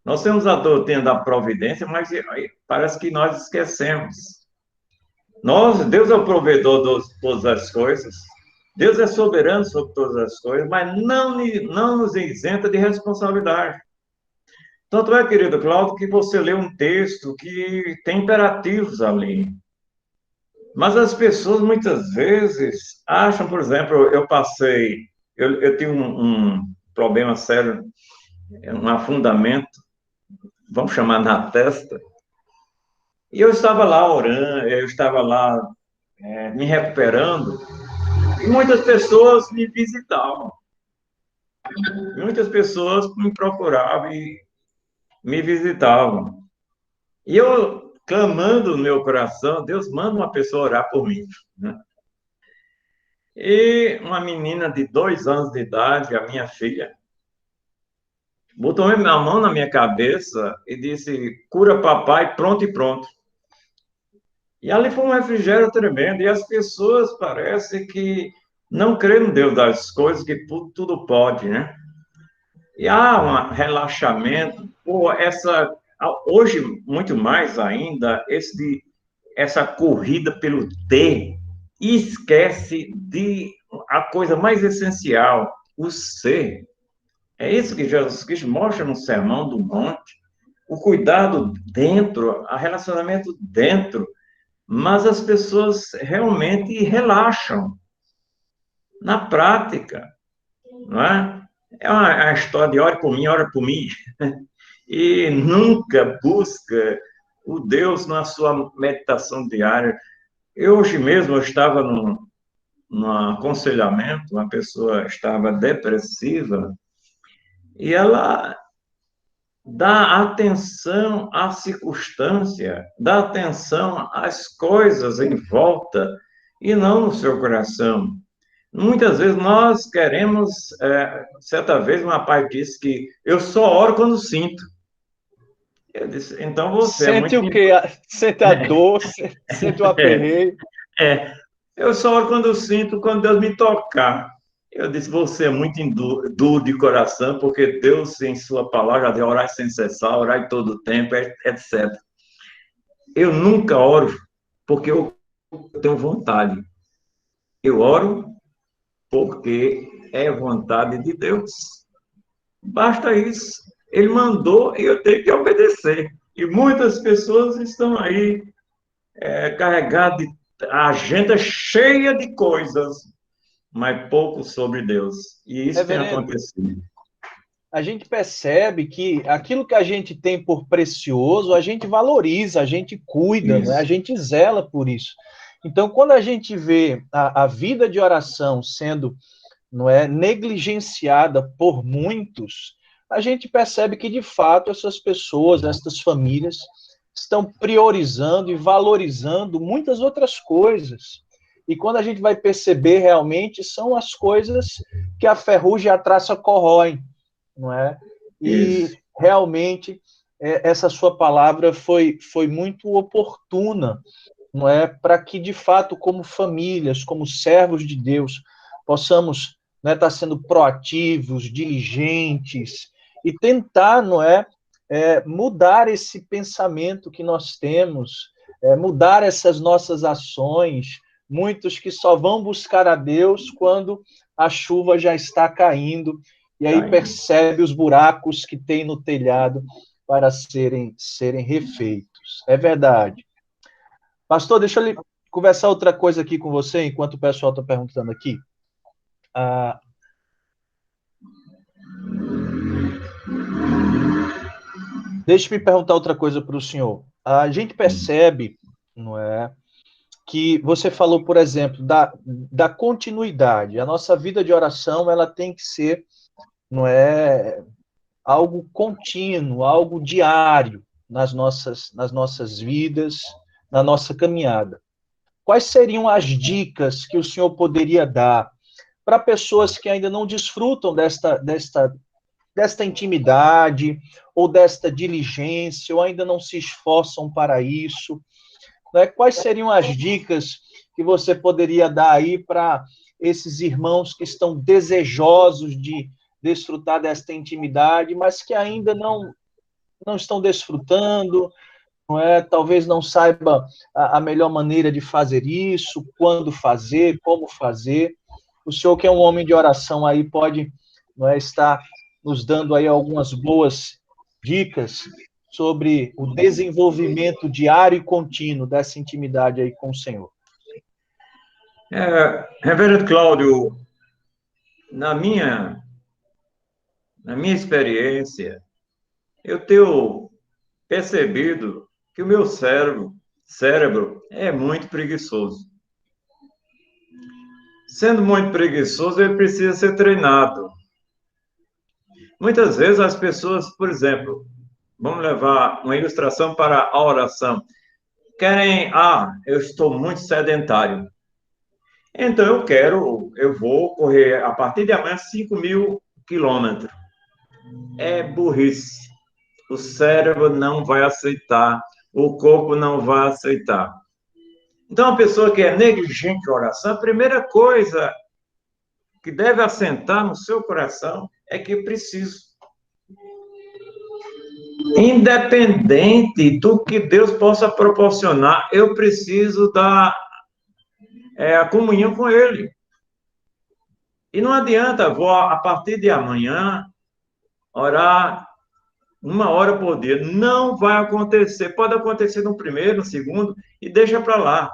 Nós temos a doutrina da providência, mas parece que nós esquecemos. Deus é o provedor de todas as coisas, Deus é soberano sobre todas as coisas, mas não nos isenta de responsabilidade. Tanto é, querido Cláudio, que você lê um texto que tem imperativos ali. Mas as pessoas, muitas vezes, acham, por exemplo, eu tive um problema sério, um afundamento, vamos chamar na testa, e eu estava lá orando, eu estava lá me recuperando, e muitas pessoas me visitavam. Muitas pessoas me procuravam e me visitavam. E eu, clamando no meu coração, Deus manda uma pessoa orar por mim, né? E uma menina de 2 anos de idade, a minha filha, botou a mão na minha cabeça e disse: cura papai, pronto e pronto. E ali foi um refrigério tremendo, e as pessoas parecem que não creem no Deus das coisas, que tudo pode, né? E há um relaxamento, hoje, muito mais ainda, essa corrida pelo ter, e esquece de a coisa mais essencial, o ser. É isso que Jesus Cristo mostra no Sermão do Monte, o cuidado dentro, o relacionamento dentro, mas as pessoas realmente relaxam na prática, não é? É uma história de ora por mim, e nunca busca o Deus na sua meditação diária. Hoje mesmo eu estava num aconselhamento, uma pessoa estava depressiva, e ela dá atenção à circunstância, dá atenção às coisas em volta, e não no seu coração. Muitas vezes nós queremos, certa vez uma pai disse que eu só oro quando sinto. Eu disse, então você é Sente muito... o quê? Sente a dor, sente o aperreio. É, eu só oro quando eu sinto, quando Deus me tocar. Eu disse, você é muito duro de coração, porque Deus, em sua palavra, de orar sem cessar, orar em todo tempo, etc. Eu nunca oro porque eu tenho vontade. Eu oro porque é vontade de Deus. Basta isso. Ele mandou e eu tenho que obedecer. E muitas pessoas estão aí carregadas de agenda cheia de coisas, mas pouco sobre Deus. E isso tem Reverendo, acontecido. a gente percebe que aquilo que a gente tem por precioso, a gente valoriza, a gente cuida, né? A Isso. gente zela por isso. Então, quando a gente vê a vida de oração sendo, não é, negligenciada por muitos, a gente percebe que, de fato, essas pessoas, essas famílias, estão priorizando e valorizando muitas outras coisas. E quando a gente vai perceber realmente, são as coisas que a ferrugem e a traça corroem, não é? E Isso. realmente essa sua palavra foi muito oportuna, não é? Para que, de fato, como famílias, como servos de Deus, possamos, não é, estar sendo proativos, diligentes e tentar, não é, mudar esse pensamento que nós temos, mudar essas nossas ações. Muitos que só vão buscar a Deus quando a chuva já está caindo e aí Tá aí. percebe os buracos que tem no telhado para serem refeitos. É verdade. Pastor, deixa eu conversar outra coisa aqui com você, enquanto o pessoal está perguntando aqui. Ah, deixa eu me perguntar outra coisa para o senhor. A gente percebe, não é, que você falou, por exemplo, da continuidade. A nossa vida de oração, ela tem que ser, não é, algo contínuo, algo diário nas nossas vidas, na nossa caminhada. Quais seriam as dicas que o senhor poderia dar para pessoas que ainda não desfrutam desta intimidade, ou desta diligência, ou ainda não se esforçam para isso? Né? Quais seriam as dicas que você poderia dar aí para esses irmãos que estão desejosos de desfrutar desta intimidade, mas que ainda não estão desfrutando, não é? Talvez não saiba a melhor maneira de fazer isso, quando fazer, como fazer. O senhor, que é um homem de oração, aí pode, não é, estar nos dando aí algumas boas dicas sobre o desenvolvimento diário e contínuo dessa intimidade aí com o Senhor. Reverendo Cláudio, na minha, na minha experiência, eu tenho percebido que o meu cérebro é muito preguiçoso. Sendo muito preguiçoso, ele precisa ser treinado. Muitas vezes as pessoas, por exemplo, vamos levar uma ilustração para a oração, querem, eu estou muito sedentário. Então eu vou correr a partir de amanhã 5.000 quilômetros. É burrice. O cérebro não vai aceitar, o corpo não vai aceitar. Então, uma pessoa que é negligente em oração, a primeira coisa que deve assentar no seu coração é que preciso. Independente do que Deus possa proporcionar, eu preciso da a comunhão com Ele. E não adianta, vou a partir de amanhã orar 1 hora por dia. Não vai acontecer. Pode acontecer no primeiro, no segundo, e deixa para lá.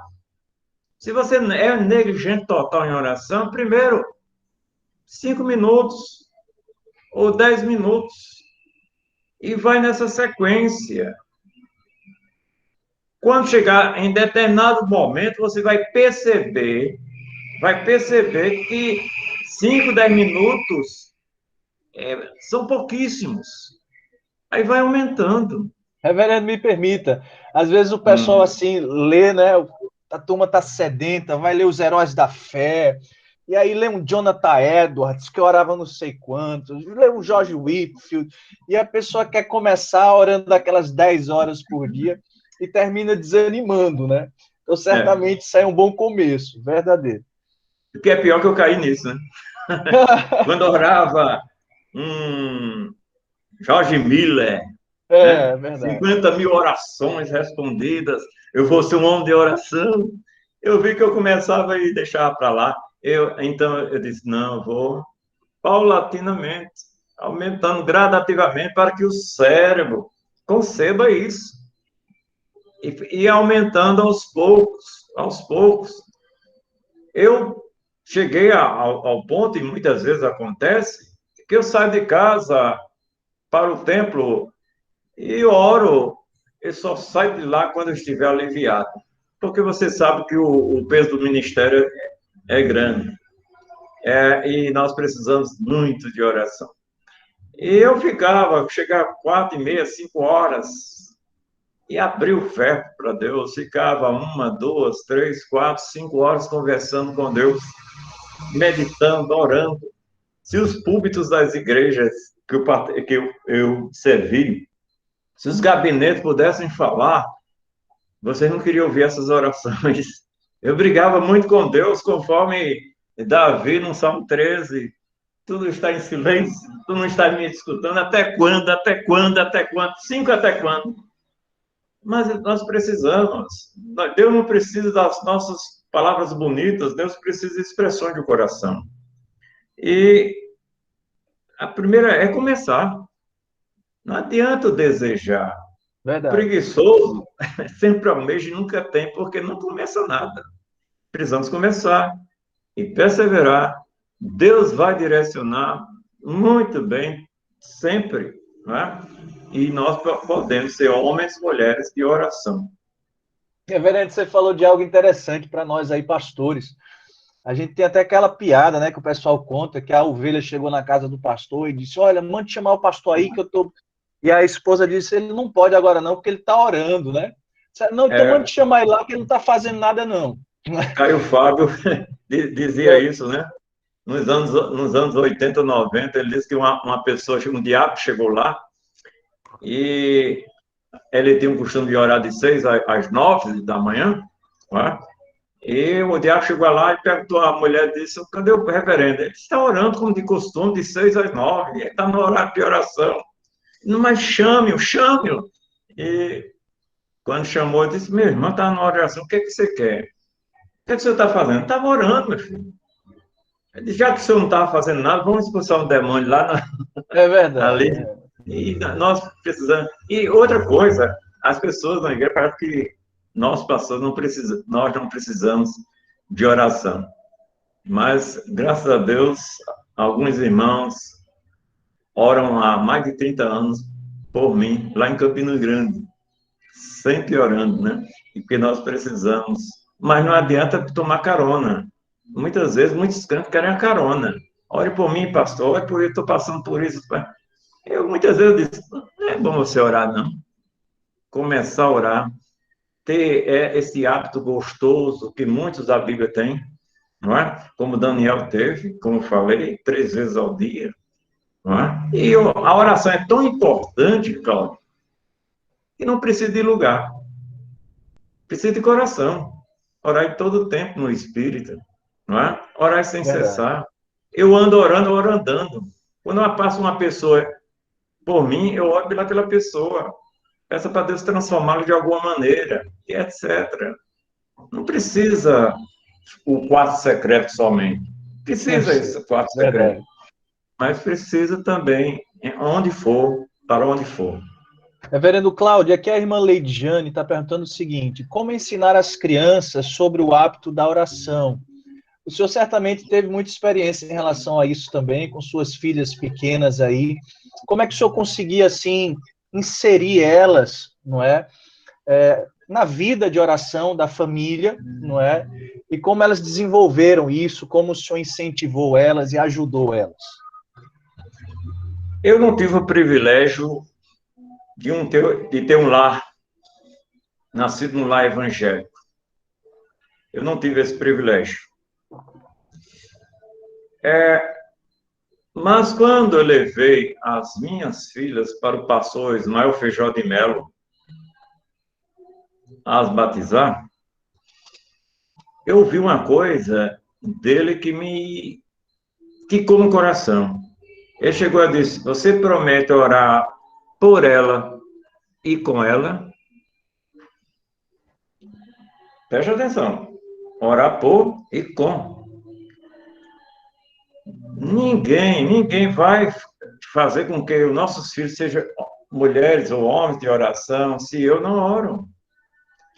Se você é negligente total em oração, primeiro, 5 minutos ou 10 minutos. E vai nessa sequência. Quando chegar em determinado momento, você vai perceber que 5, 10 minutos são pouquíssimos. Aí vai aumentando. Reverendo, me permita. Às vezes o pessoal assim lê, né? A turma está sedenta, vai ler os heróis da fé, e aí lê um Jonathan Edwards, que orava não sei quantos, lê um George Whitefield, e a pessoa quer começar orando aquelas 10 horas por dia e termina desanimando, né? Então, certamente, isso é um bom começo, verdadeiro. O que é pior que eu caí nisso, né? Quando eu orava George Miller, né? Verdade. 50 mil orações respondidas, eu vou ser um homem de oração. Eu vi que eu começava a deixar para lá. Então, eu disse, não, eu vou paulatinamente, aumentando gradativamente para que o cérebro conceba isso. E aumentando aos poucos. Eu cheguei ao ponto, e muitas vezes acontece, que eu saio de casa para o templo e oro, eu só saio de lá quando eu estiver aliviado. Porque você sabe que o peso do ministério é grande. E nós precisamos muito de oração. E eu chegava 4h30, 5 horas, e abri o ferro para Deus, ficava 1, 2, 3, 4, 5 horas conversando com Deus, meditando, orando. Se os púlpitos das igrejas que eu servi, se os gabinetes pudessem falar, vocês não queriam ouvir essas orações. Eu brigava muito com Deus, conforme Davi, no Salmo 13, tudo está em silêncio, tu não está me escutando, até quando, até quando, até quando? 5 até quando? Mas nós precisamos, Deus não precisa das nossas palavras bonitas, Deus precisa de expressões do coração. E a primeira é começar. Não adianta o desejar. Verdade. Preguiçoso sempre almeja e nunca tem, porque não começa nada. Precisamos começar e perseverar. Deus vai direcionar muito bem, sempre, não é? E nós podemos ser homens e mulheres de oração. Reverendo, você falou de algo interessante para nós aí, pastores. A gente tem até aquela piada, né, que o pessoal conta, que a ovelha chegou na casa do pastor e disse, olha, mande chamar o pastor aí que eu tô... E a esposa disse, ele não pode agora não, porque ele está orando, né? Não, então mande chamar ele lá, que ele não está fazendo nada não. Caio Fábio dizia isso, né? Nos anos 80, 90, ele disse que uma pessoa, um diabo chegou lá e ele tinha um costume de orar de 6 às 9 da manhã, né? E o diabo chegou lá e perguntou à mulher, disse, cadê o reverendo? Ele está orando como de costume, de 6 às 9, ele está no horário de oração. Mas chame-o. E quando chamou, ele disse, meu irmão está na oração, o que é que você quer? O que é que o senhor está fazendo? Estava orando, meu filho. Ele disse, já que o senhor não estava fazendo nada, vamos expulsar um demônio lá É verdade. ali. E nós precisamos. E outra coisa, as pessoas na igreja parecem que nós pastores nós não precisamos de oração. Mas, graças a Deus, alguns irmãos oram há mais de 30 anos por mim, lá em Campina Grande, sempre orando, né? E porque nós precisamos. Mas não adianta tomar carona. Muitas vezes, muitos crentes querem a carona. Ore por mim, pastor, ore por mim, estou passando por isso. Muitas vezes eu disse, não é bom você orar, não. Começar a orar, ter esse hábito gostoso que muitos da Bíblia têm, não é? Como Daniel teve, como eu falei, 3 vezes ao dia, não é? E a oração é tão importante, Cláudio, que não precisa de lugar, precisa de coração. Orai todo o tempo no Espírito, não é? Orai sem Verdade. cessar. Eu ando orando, eu oro andando. Quando passa uma pessoa por mim, eu oro pelaquela pessoa. Peço para Deus transformá-lo de alguma maneira, e etc. Não precisa o quarto secreto somente. Não Precisa precisa. esse quarto secreto. Verdade. Mas precisa também, onde for, para onde for. Reverendo Cláudio, aqui a irmã Leidiane está perguntando o seguinte: como ensinar as crianças sobre o hábito da oração? O senhor certamente teve muita experiência em relação a isso também, com suas filhas pequenas aí. Como é que o senhor conseguia, assim, inserir elas, não é, na vida de oração da família, não é? E como elas desenvolveram isso, como o senhor incentivou elas e ajudou elas? Eu não tive o privilégio de ter um lar, nascido num lar evangélico. Eu não tive esse privilégio. Mas quando eu levei as minhas filhas para o pastor Ismael Feijó de Melo as batizar, eu vi uma coisa dele que me ficou no coração. Ele chegou e disse: você promete orar por ela e com ela? Preste atenção. Orar por e com. Ninguém vai fazer com que os nossos filhos sejam mulheres ou homens de oração se eu não oro.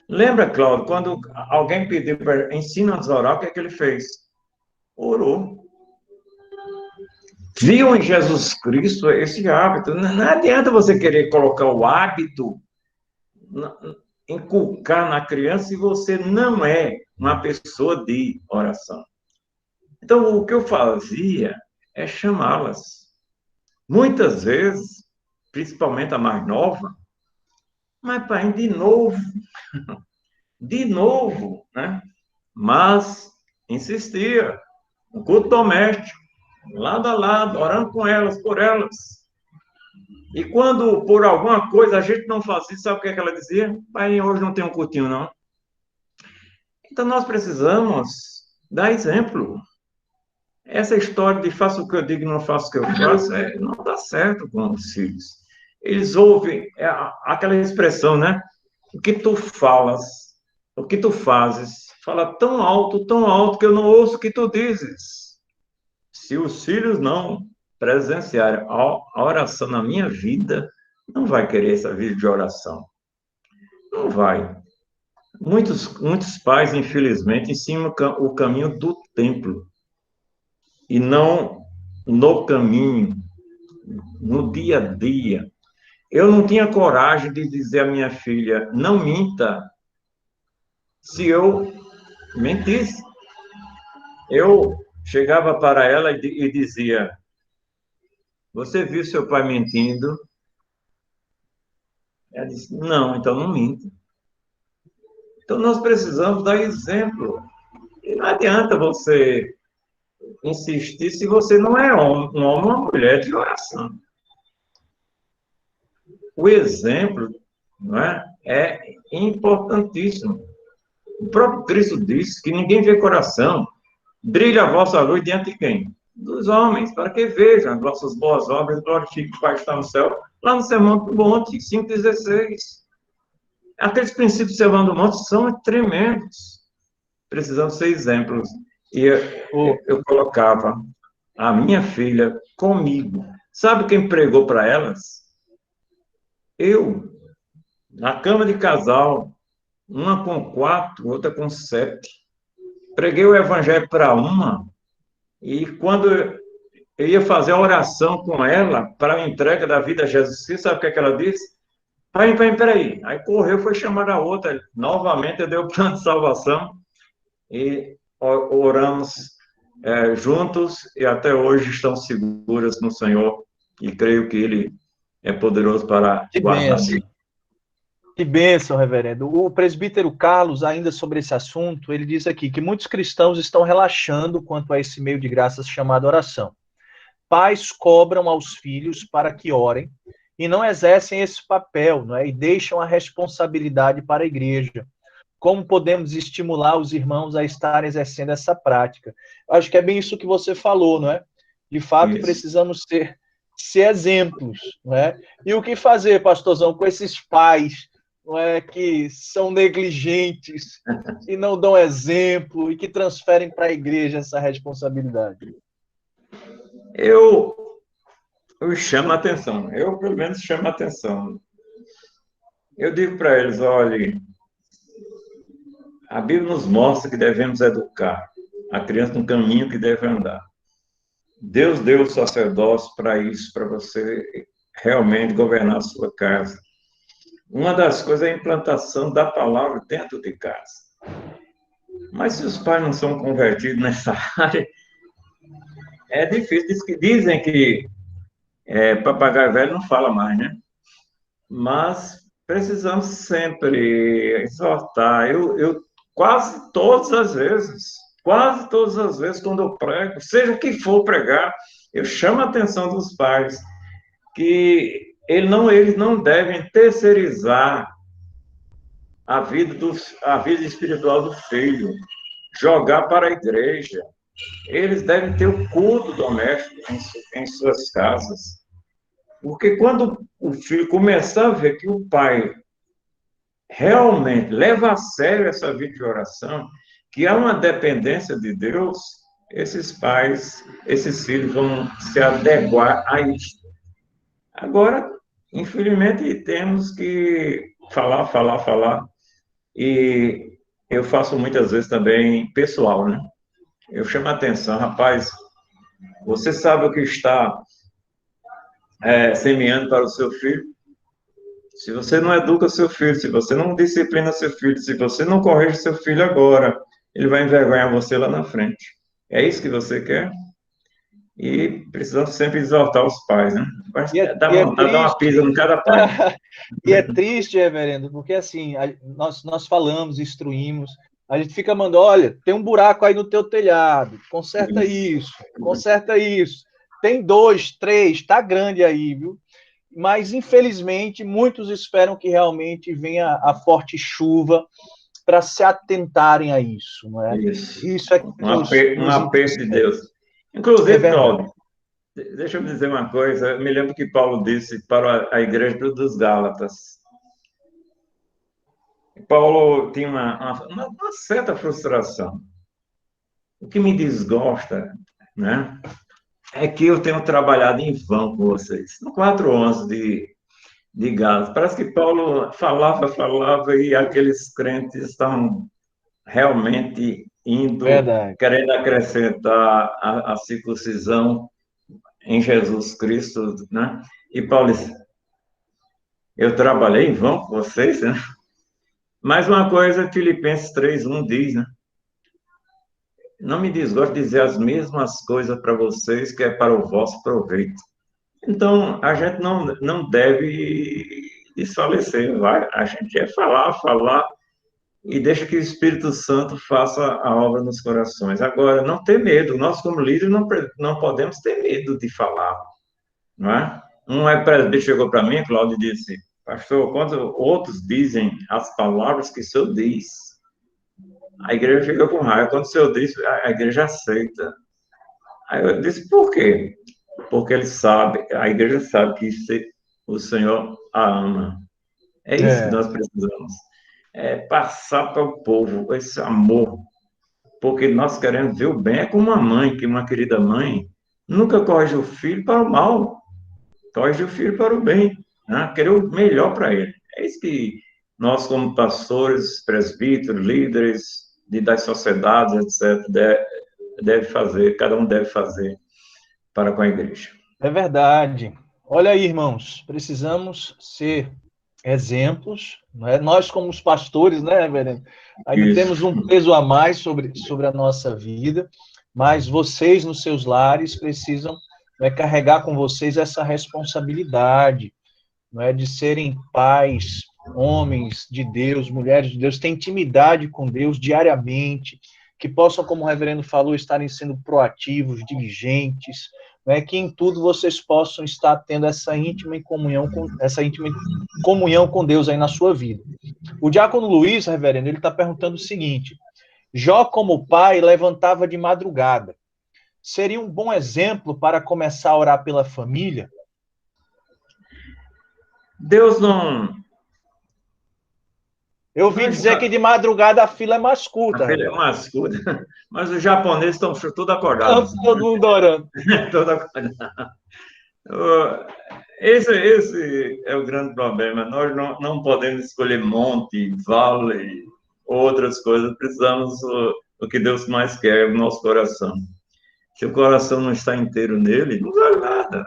Lembra, Cláudio, quando alguém pediu para ensina-nos a orar, o que é que ele fez? Orou. Viu em Jesus Cristo esse hábito. Não adianta você querer colocar o hábito, inculcar na criança se você não é uma pessoa de oração. Então, o que eu fazia é chamá-las. Muitas vezes, principalmente a mais nova, mas pai, de novo, né? Mas insistia, o culto doméstico, lado a lado, orando com elas, por elas. E quando, por alguma coisa, a gente não fazia, sabe o que é que ela dizia? Pai, hoje não tem um cultinho, não. Então, nós precisamos dar exemplo. Essa história de faça o que eu digo e não faço o que eu faço, não dá certo com os filhos. Eles ouvem aquela expressão, né? O que tu falas, o que tu fazes, fala tão alto que eu não ouço o que tu dizes. Se os filhos não presenciarem a oração na minha vida, não vai querer essa vida de oração. Não vai. Muitos pais, infelizmente, ensinam o caminho do templo e não no caminho, no dia a dia. Eu não tinha coragem de dizer à minha filha, não minta, se eu mentisse. Eu chegava para ela e dizia, você viu seu pai mentindo? Ela disse, não, então não minta. Então nós precisamos dar exemplo. E não adianta você insistir se você não é um homem ou uma mulher de oração. O exemplo, não é importantíssimo. O próprio Cristo disse que ninguém vê coração. Brilha a vossa luz diante de quem? Dos homens, para que vejam as vossas boas obras, glorifique o Pai que está no céu. Lá no Sermão do Monte, 5,16. Aqueles princípios do Sermão do Monte são tremendos. Precisamos ser exemplos. E eu colocava a minha filha comigo. Sabe quem pregou para elas? Eu, na cama de casal, uma com 4, outra com 7. Preguei o evangelho para uma, e quando eu ia fazer a oração com ela para a entrega da vida a Jesus Cristo, sabe o que é que ela disse? Pai, peraí. Aí correu, foi chamar a outra. Novamente eu dei o plano de salvação e oramos juntos e até hoje estão seguras no Senhor e creio que Ele é poderoso para guardar. Que bênção, reverendo. O presbítero Carlos, ainda sobre esse assunto, ele diz aqui que muitos cristãos estão relaxando quanto a esse meio de graças chamado oração. Pais cobram aos filhos para que orem e não exercem esse papel, não é? E deixam a responsabilidade para a igreja. como podemos estimular os irmãos a estarem exercendo essa prática. Acho que é bem isso que você falou, não é? De fato, precisamos ser exemplos, não é? E o que fazer, pastorzão, com esses pais, não é, que são negligentes e não dão exemplo e que transferem para a igreja essa responsabilidade? Eu chamo a atenção, eu pelo menos chamo a atenção. Eu digo para eles, olha, a Bíblia nos mostra que devemos educar a criança no caminho que deve andar. Deus deu o sacerdócio para isso, para você realmente governar a sua casa. Uma das coisas é a implantação da palavra dentro de casa. Mas se os pais não são convertidos nessa área, é difícil. Dizem que papagaio velho não fala mais, né? Mas precisamos sempre exortar. Eu quase todas as vezes, quando eu prego, seja o que for pregar, eu chamo a atenção dos pais que eles não devem terceirizar a vida espiritual do filho, jogar para a igreja. Eles devem ter o culto doméstico em suas casas. Porque quando o filho começar a ver que o pai realmente leva a sério essa vida de oração, que há uma dependência de Deus, esses filhos vão se adequar a isso. Agora, infelizmente, temos que falar, e eu faço muitas vezes também pessoal, né? Eu chamo a atenção, rapaz, você sabe o que está semeando para o seu filho? Se você não educa seu filho, se você não disciplina seu filho, se você não corrige seu filho agora, ele vai envergonhar você lá na frente. É isso que você quer? E precisamos sempre exaltar os pais, né? Dá vontade de dar uma pisa em cada pai. E é triste, reverendo, porque assim, nós falamos, instruímos, a gente fica mandando, olha, tem um buraco aí no teu telhado, conserta isso, tem 2, 3, tá grande aí, viu? Mas, infelizmente, muitos esperam que realmente venha a forte chuva para se atentarem a isso, não é? Isso é um aperto de Deus. Inclusive, Cláudio, deixa eu dizer uma coisa. Eu me lembro que Paulo disse para a igreja dos Gálatas. Paulo tinha uma certa frustração. O que me desgosta, né, é que eu tenho trabalhado em vão com vocês. No 4:11 de Gálatas. Parece que Paulo falava, e aqueles crentes estão realmente indo, querendo acrescentar a circuncisão em Jesus Cristo, né? E Paulo disse, eu trabalhei em vão com vocês, né? Mais uma coisa, Filipenses 3:1 diz, né? Não me desgosto de dizer as mesmas coisas para vocês, que é para o vosso proveito. Então, a gente não deve desfalecer, vai? A gente é falar, e deixa que o Espírito Santo faça a obra nos corações. Agora, não ter medo. Nós, como líderes, não podemos ter medo de falar, não é? Um presbítero chegou para mim, Cláudio, e disse, pastor, quando outros dizem as palavras que o senhor diz, a igreja fica com raiva. Quando o senhor diz, a igreja aceita. Aí eu disse, por quê? Porque ele sabe, a igreja sabe que o Senhor a ama. É isso que nós precisamos. É passar para o povo esse amor. Porque nós queremos ver o bem. É como uma mãe, que uma querida mãe nunca corrige o filho para o mal. Corrige o filho para o bem. Né? Querer o melhor para ele. É isso que nós, como pastores, presbíteros, líderes das sociedades, etc., deve fazer, cada um deve fazer para com a igreja. É verdade. Olha aí, irmãos, precisamos ser exemplos, né? Nós, como os pastores, né, reverendo? Ainda temos um peso a mais sobre a nossa vida, mas vocês, nos seus lares, precisam, né, carregar com vocês essa responsabilidade, não é, de serem pais, homens de Deus, mulheres de Deus, ter intimidade com Deus diariamente, que possam, como o reverendo falou, estarem sendo proativos, diligentes, né, que em tudo vocês possam estar tendo essa íntima comunhão com Deus aí na sua vida. O diácono Luiz, reverendo, ele está perguntando o seguinte: Jó, como pai, levantava de madrugada. Seria um bom exemplo para começar a orar pela família? Deus não... Eu ouvi dizer que de madrugada a fila é mais curta. A fila é mais curta, mas os japoneses estão todos acordados. Todo mundo orando. Todo acordado. Esse é o grande problema. Nós não podemos escolher monte, vale, outras coisas. Precisamos o que Deus mais quer, o nosso coração. Se o coração não está inteiro nele, não vale nada.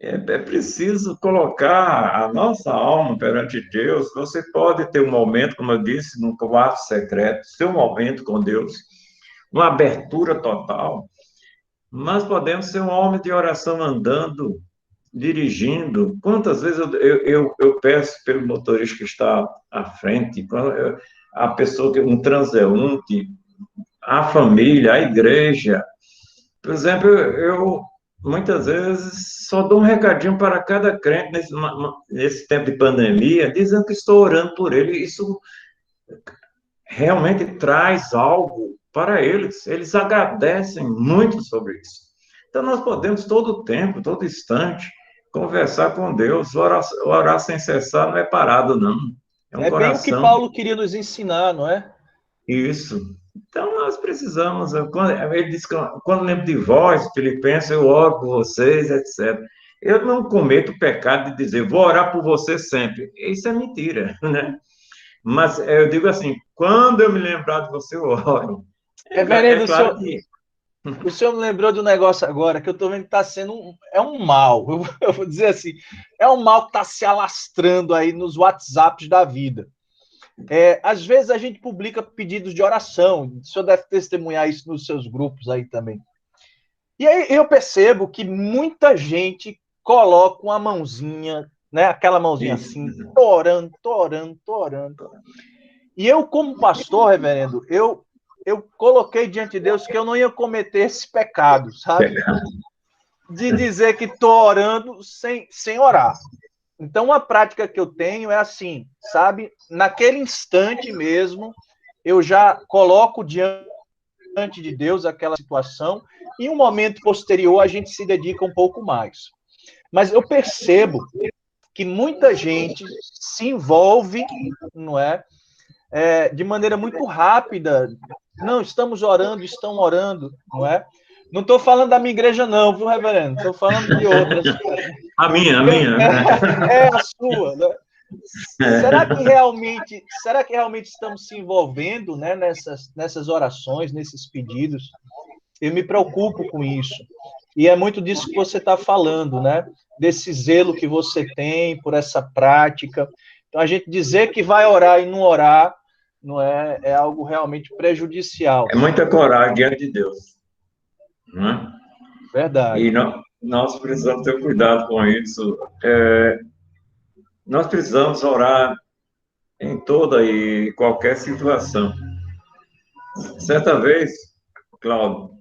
É preciso colocar a nossa alma perante Deus. Você pode ter um momento, como eu disse, num quarto secreto, seu momento com Deus, uma abertura total, mas podemos ser um homem de oração andando, dirigindo. Quantas vezes eu peço pelo motorista que está à frente, a pessoa que um transeunte, a família, a igreja. Por exemplo, eu muitas vezes só dou um recadinho para cada crente nesse tempo de pandemia, dizendo que estou orando por ele. Isso realmente traz algo para eles. Eles agradecem muito sobre isso. Então, nós podemos todo tempo, todo instante, conversar com Deus. Orar sem cessar não é parado, não. É um coração. Bem o que Paulo queria nos ensinar, não é? Isso. Então, nós precisamos... Ele diz que, quando lembro de vós, Filipenses, eu oro por vocês, etc. Eu não cometo o pecado de dizer, vou orar por você sempre. Isso é mentira, né? Mas eu digo assim, quando eu me lembrar de você, eu oro. Reverendo, claro o senhor me lembrou de um negócio agora, que eu estou vendo que está sendo um mal. Eu vou dizer assim, é um mal que está se alastrando aí nos WhatsApps da vida. Às vezes a gente publica pedidos de oração, o senhor deve testemunhar isso nos seus grupos aí também. E aí eu percebo que muita gente coloca uma mãozinha, né, aquela mãozinha assim, tô orando. E eu, como pastor, reverendo, eu coloquei diante de Deus que eu não ia cometer esse pecado, sabe? De dizer que tô orando sem orar. Então, uma prática que eu tenho é assim, sabe? Naquele instante mesmo, eu já coloco diante de Deus aquela situação e um momento posterior a gente se dedica um pouco mais. Mas eu percebo que muita gente se envolve, não é? De maneira muito rápida. Não, estamos orando, estão orando, não é? Não estou falando da minha igreja, não, viu, reverendo? Estou falando de outras. A minha. É a sua, né? Será que realmente estamos se envolvendo, né, nessas orações, nesses pedidos? Eu me preocupo com isso. E é muito disso que você está falando, né? Desse zelo que você tem por essa prática. Então, a gente dizer que vai orar e não orar, não é algo realmente prejudicial. É muita coragem diante de Deus. Não é? Verdade. E nós precisamos ter cuidado com isso. Nós precisamos orar em toda e qualquer situação. Certa vez, Cláudio,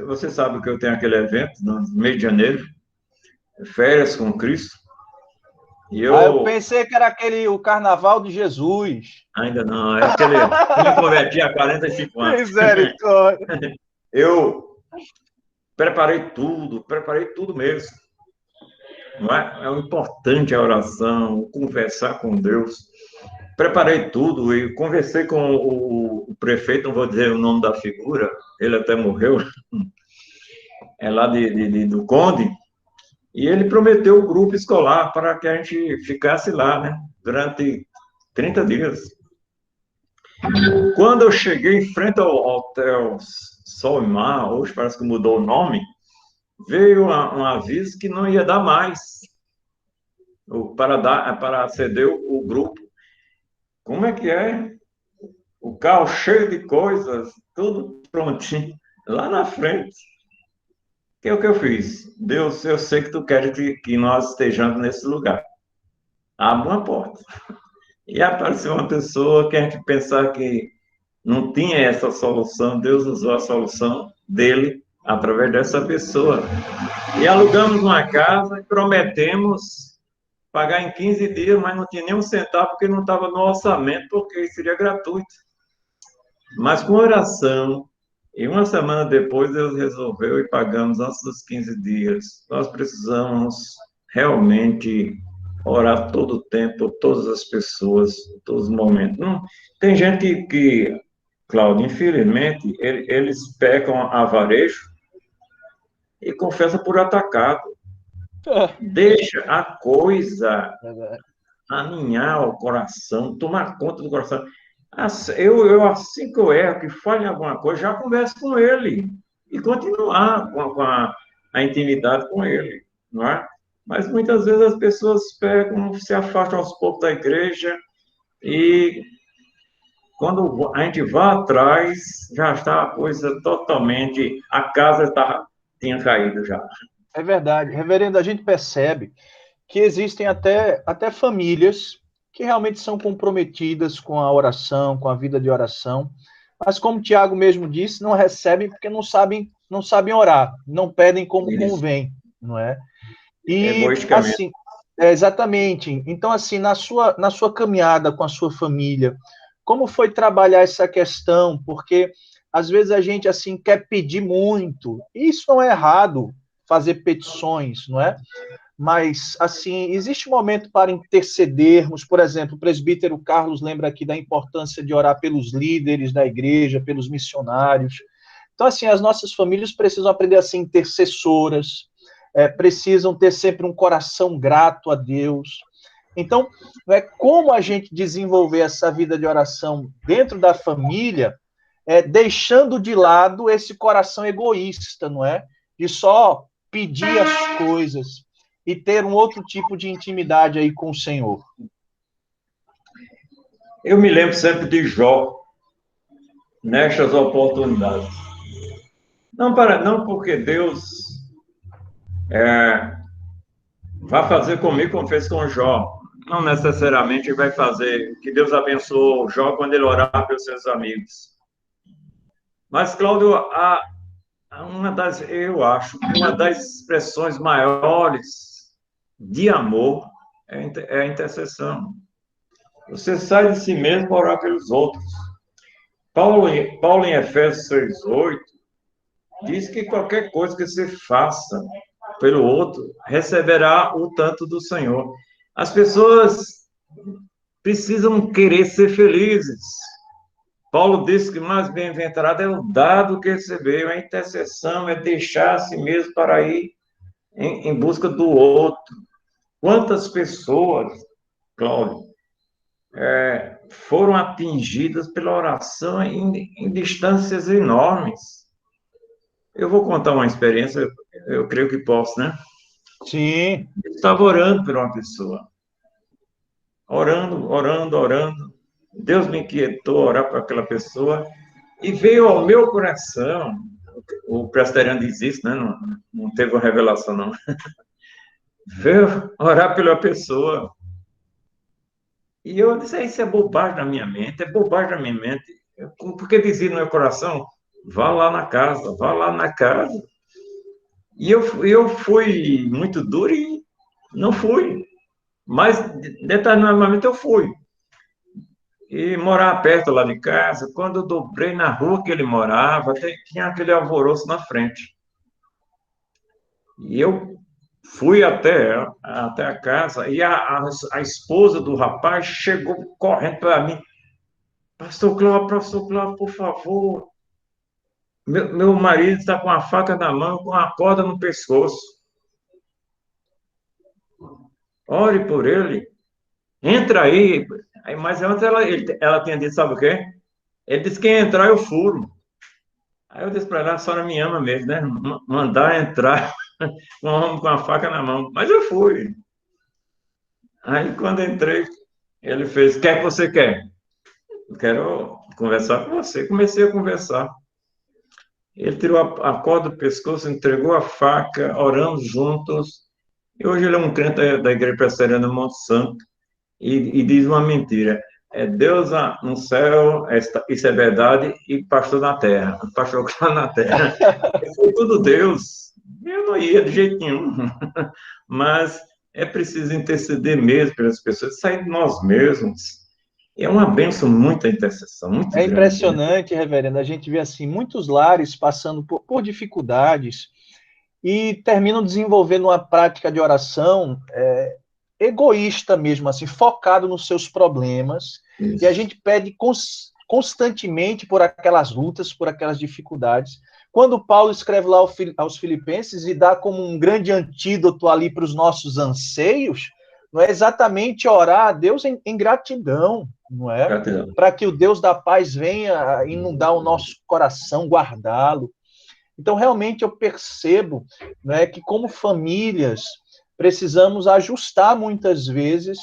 você sabe que eu tenho aquele evento no mês de janeiro, Férias com Cristo. E eu pensei que era o Carnaval de Jesus. Ainda não, é aquele que me converti há 45 anos. Misericórdia. Eu preparei tudo mesmo. Não é? É importante a oração, conversar com Deus. Preparei tudo e conversei com o prefeito, não vou dizer o nome da figura, ele até morreu, é lá do Conde, e ele prometeu o grupo escolar para que a gente ficasse lá, né, durante 30 dias. Quando eu cheguei em frente ao Hotel Sol e Mar, hoje parece que mudou o nome, veio um aviso que não ia dar mais para ceder o grupo. Como é que é? O carro cheio de coisas, tudo prontinho, lá na frente. Que é o que eu fiz? Deus, eu sei que tu queres que nós estejamos nesse lugar. Abre uma porta. E apareceu uma pessoa que a gente pensava que não tinha essa solução, Deus usou a solução dele através dessa pessoa. E alugamos uma casa e prometemos pagar em 15 dias, mas não tinha nem um centavo, porque não estava no orçamento, porque seria gratuito. Mas com oração, e uma semana depois Deus resolveu e pagamos antes dos 15 dias. Nós precisamos realmente orar todo o tempo, por todas as pessoas, todos os momentos. Não, tem gente que, Cláudio, infelizmente, eles pecam a varejo e confessa por atacado. Deixa a coisa aninhar o coração, tomar conta do coração. Assim que eu erro, que falha em alguma coisa, já converso com ele e continuar com a intimidade com ele, não é? Mas muitas vezes as pessoas pegam, se afastam aos poucos da igreja e quando a gente vai atrás, já está a coisa totalmente, a casa tinha caído já. É verdade. Reverendo, a gente percebe que existem até famílias que realmente são comprometidas com a oração, com a vida de oração, mas como o Tiago mesmo disse, não recebem porque não sabem orar, não pedem como Isso. Convém, não é? E Egoisticamente. assim, exatamente. Então assim, na sua caminhada com a sua família, como foi trabalhar essa questão? Porque às vezes a gente assim quer pedir muito. E isso não é errado, fazer petições, não é? Mas, assim, existe um momento para intercedermos. Por exemplo, o presbítero Carlos lembra aqui da importância de orar pelos líderes da igreja, pelos missionários. Então, assim, as nossas famílias precisam aprender a ser intercessoras, precisam ter sempre um coração grato a Deus. Então, como a gente desenvolver essa vida de oração dentro da família, deixando de lado esse coração egoísta, não é? De só pedir as coisas e ter um outro tipo de intimidade aí com o Senhor. Eu me lembro sempre de Jó, nestas oportunidades. Não porque Deus vai fazer comigo como fez com Jó. Não necessariamente vai fazer que Deus abençoe Jó quando ele orar pelos seus amigos. Mas, Cláudio, eu acho que uma das expressões maiores de amor é a intercessão. Você sai de si mesmo para orar pelos outros. Paulo em Efésios 6:8 diz que qualquer coisa que você faça pelo outro receberá o tanto do Senhor. As pessoas precisam querer ser felizes. Paulo disse que mais bem-aventurado é o dado que recebeu, a intercessão é deixar a si mesmo para ir em busca do outro. Quantas pessoas, Cláudio, foram atingidas pela oração em distâncias enormes? Eu vou contar uma experiência, eu creio que posso, né? Sim. Eu estava orando por uma pessoa. Orando, orando, orando. Deus me inquietou a orar para aquela pessoa e veio ao meu coração, o presbiteriano diz isso, né? Não teve uma revelação, não. Veio orar pela pessoa. E eu disse, isso é bobagem na minha mente, é bobagem na minha mente. Porque dizia no meu coração, vá lá na casa, vá lá na casa. E eu fui muito duro e não fui. Mas, determinadamente, eu fui. E morar perto lá de casa, quando eu dobrei na rua que ele morava, tinha aquele alvoroço na frente. E eu fui até a casa, e a esposa do rapaz chegou correndo para mim. Pastor Cláudio, por favor. Meu marido está com a faca na mão, com a corda no pescoço. Ore por ele. Entra aí. Mas antes ela tinha dito, sabe o quê? Ele disse que entrar eu furo. Aí eu disse para ela, a senhora me ama mesmo, né? Mandar entrar um homem com a faca na mão. Mas eu fui. Aí quando entrei, ele fez, o que é que você quer? Eu quero conversar com você. Comecei a conversar. Ele tirou a corda do pescoço, entregou a faca, oramos juntos. E hoje ele é um crente da Igreja Presbiteriana Monte Santo e diz uma mentira. é Deus no céu, isso é verdade, e pastor na terra, pastor que está na terra. Foi tudo Deus. Eu não ia de jeito nenhum. Mas é preciso interceder mesmo pelas pessoas, sair de nós mesmos. E é uma bênção, muita intercessão, muito É grande, né? impressionante, reverendo, a gente vê assim muitos lares passando por dificuldades e terminam desenvolvendo uma prática de oração egoísta mesmo, assim, focado nos seus problemas, e a Isso. gente pede constantemente por aquelas lutas, por aquelas dificuldades. Quando Paulo escreve lá aos Filipenses e dá como um grande antídoto ali para os nossos anseios, não é exatamente orar a Deus em gratidão, não é? Gratidão. Para que o Deus da paz venha inundar o nosso coração, guardá-lo. Então, realmente, eu percebo, né, que como famílias precisamos ajustar muitas vezes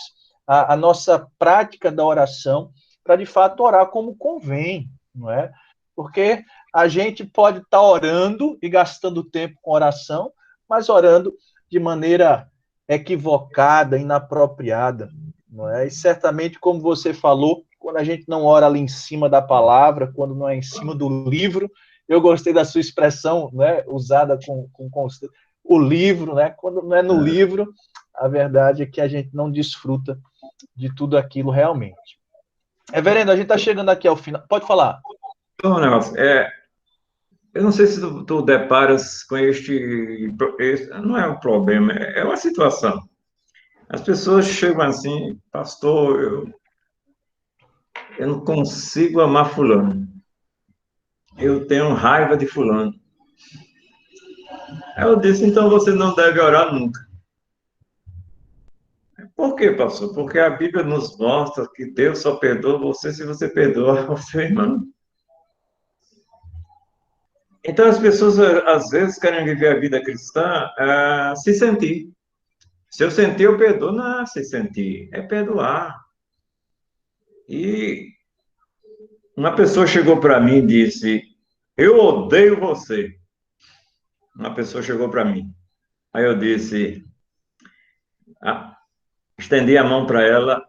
a nossa prática da oração para, de fato, orar como convém, não é? Porque a gente pode estar orando e gastando tempo com oração, mas orando de maneira equivocada, inapropriada, não é? E certamente, como você falou, quando a gente não ora ali em cima da palavra, quando não é em cima do livro, eu gostei da sua expressão, né, usada com o livro, né? Quando não é no livro, a verdade é que a gente não desfruta de tudo aquilo realmente. Reverendo, a gente está chegando aqui ao final. Pode falar. Então, Nelson, eu não sei se tu deparas com não é um problema, é uma situação. As pessoas chegam assim, pastor, eu não consigo amar fulano. Eu tenho raiva de fulano. Aí eu disse, então você não deve orar nunca. Por quê, pastor? Porque a Bíblia nos mostra que Deus só perdoa você se você perdoa o seu irmão. Então as pessoas às vezes querem viver a vida cristã se sentir. Se eu sentir, eu perdoo. Não, se sentir, é perdoar. E uma pessoa chegou para mim e disse, eu odeio você. Uma pessoa chegou para mim. Aí eu disse, ah, estendi a mão para ela,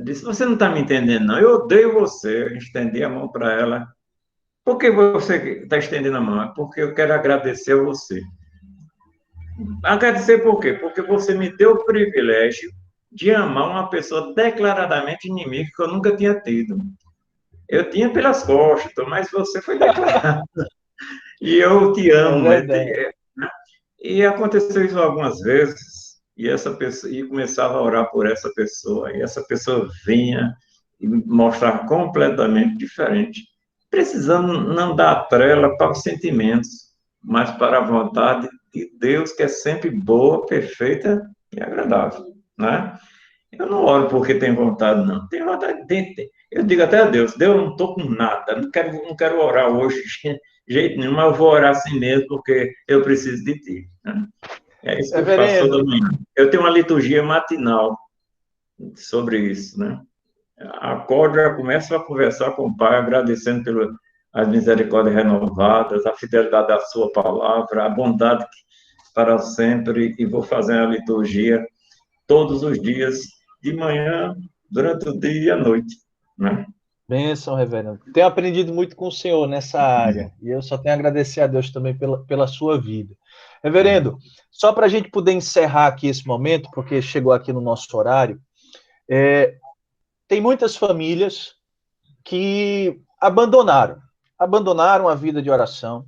disse, você não está me entendendo, não. Eu odeio você. Eu estendi a mão para ela. Por que você está estendendo a mão? É porque eu quero agradecer a você. Agradecer por quê? Porque você me deu o privilégio de amar uma pessoa declaradamente inimiga que eu nunca tinha tido. Eu tinha pelas costas, mas você foi declarado. E eu te É amo. verdade. E aconteceu isso algumas vezes, e essa pessoa, e começava a orar por essa pessoa, e essa pessoa vinha e mostrar completamente diferente, precisando não dar trela para os sentimentos, mas para a vontade de Deus, que é sempre boa, perfeita e agradável, né? Eu não oro porque tem vontade, não. Tem vontade, eu digo até a Deus, Deus, eu não estou com nada, não quero orar hoje de jeito nenhum, mas eu vou orar assim mesmo, porque eu preciso de ti, né? É isso que eu faço toda Reverendo, manhã. Eu tenho uma liturgia matinal sobre isso, né? Acordo, já começo a conversar com o Pai, agradecendo pelas misericórdias renovadas, a fidelidade da sua palavra, a bondade para sempre, e vou fazer a liturgia todos os dias, de manhã, durante o dia e à noite, né? bênção, reverendo. Tenho aprendido muito com o senhor nessa área, e eu só tenho a agradecer a Deus também pela sua vida. Reverendo, só para a gente poder encerrar aqui esse momento, porque chegou aqui no nosso horário, tem muitas famílias que abandonaram a vida de oração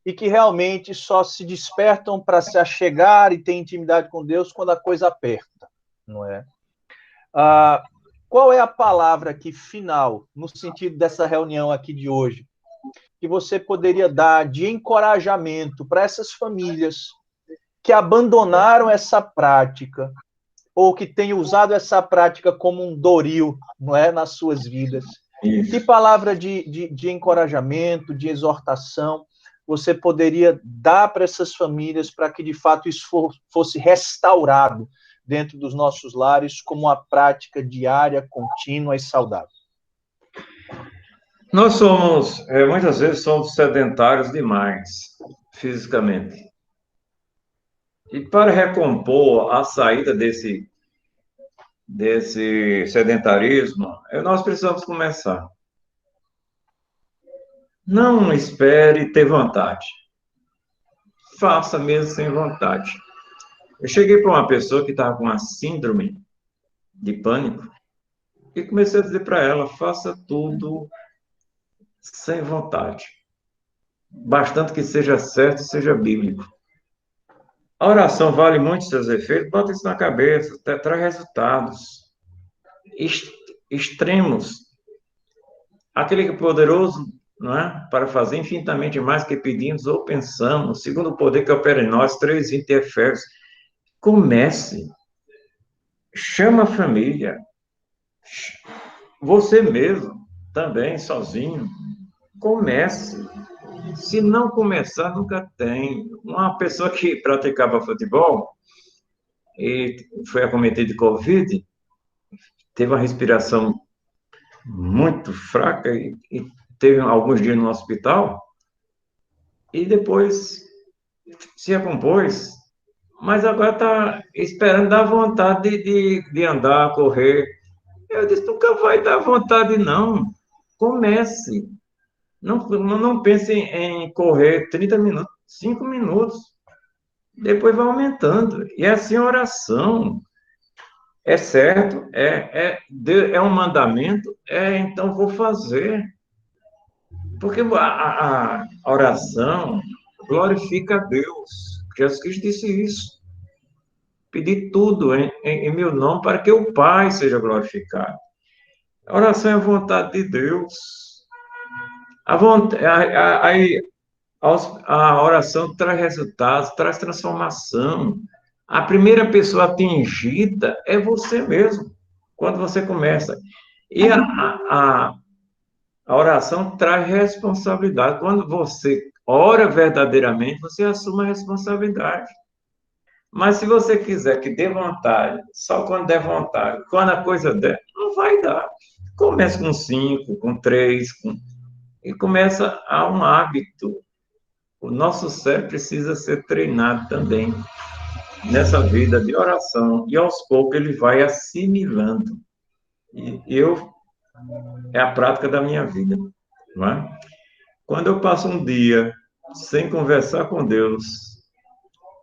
e que realmente só se despertam para se achegar e ter intimidade com Deus quando a coisa aperta, não é? Qual é a palavra aqui final, no sentido dessa reunião aqui de hoje, que você poderia dar de encorajamento para essas famílias que abandonaram essa prática ou que têm usado essa prática como um doril, não é, nas suas vidas? Que Isso. palavra de encorajamento, de exortação você poderia dar para essas famílias para que, de fato, isso fosse restaurado dentro dos nossos lares como uma prática diária, contínua e saudável? Nós somos, muitas vezes, somos sedentários demais, fisicamente. E para recompor a saída desse sedentarismo, nós precisamos começar. Não espere ter vontade. Faça mesmo sem vontade. Eu cheguei para uma pessoa que estava com uma síndrome de pânico e comecei a dizer para ela, faça tudo sem vontade. Bastante que seja certo e seja bíblico. A oração vale muito seus efeitos, bota isso na cabeça, traz resultados extremos. Aquele que é poderoso, não é? Para fazer infinitamente mais que pedimos ou pensamos, segundo o poder que opera em nós, 3:20 de Efésios. Comece. Chama a família. Você mesmo, também, sozinho. Comece. Se não começar, nunca tem. Uma pessoa que praticava futebol e foi acometida de Covid, teve uma respiração muito fraca e teve alguns dias no hospital e depois se recompôs, mas agora está esperando dar vontade de andar, correr. Eu disse, nunca vai dar vontade, não. Comece. Não pense em correr 30 minutos, 5 minutos. Depois vai aumentando. E é assim a oração. É certo, é um mandamento, então vou fazer. Porque a oração glorifica a Deus. Jesus Cristo disse isso. Pedir tudo em meu nome para que o Pai seja glorificado. A oração é a vontade de Deus. A oração traz resultados, traz transformação. A primeira pessoa atingida é você mesmo, quando você começa. E a oração traz responsabilidade. Quando você ora verdadeiramente, você assume a responsabilidade. Mas se você quiser que dê vontade, só quando der vontade, quando a coisa der, não vai dar. Comece com 5, com 3, e começa a um hábito. O nosso cérebro precisa ser treinado também nessa vida de oração, e aos poucos ele vai assimilando. E é a prática da minha vida. Não é? Quando eu passo um dia sem conversar com Deus,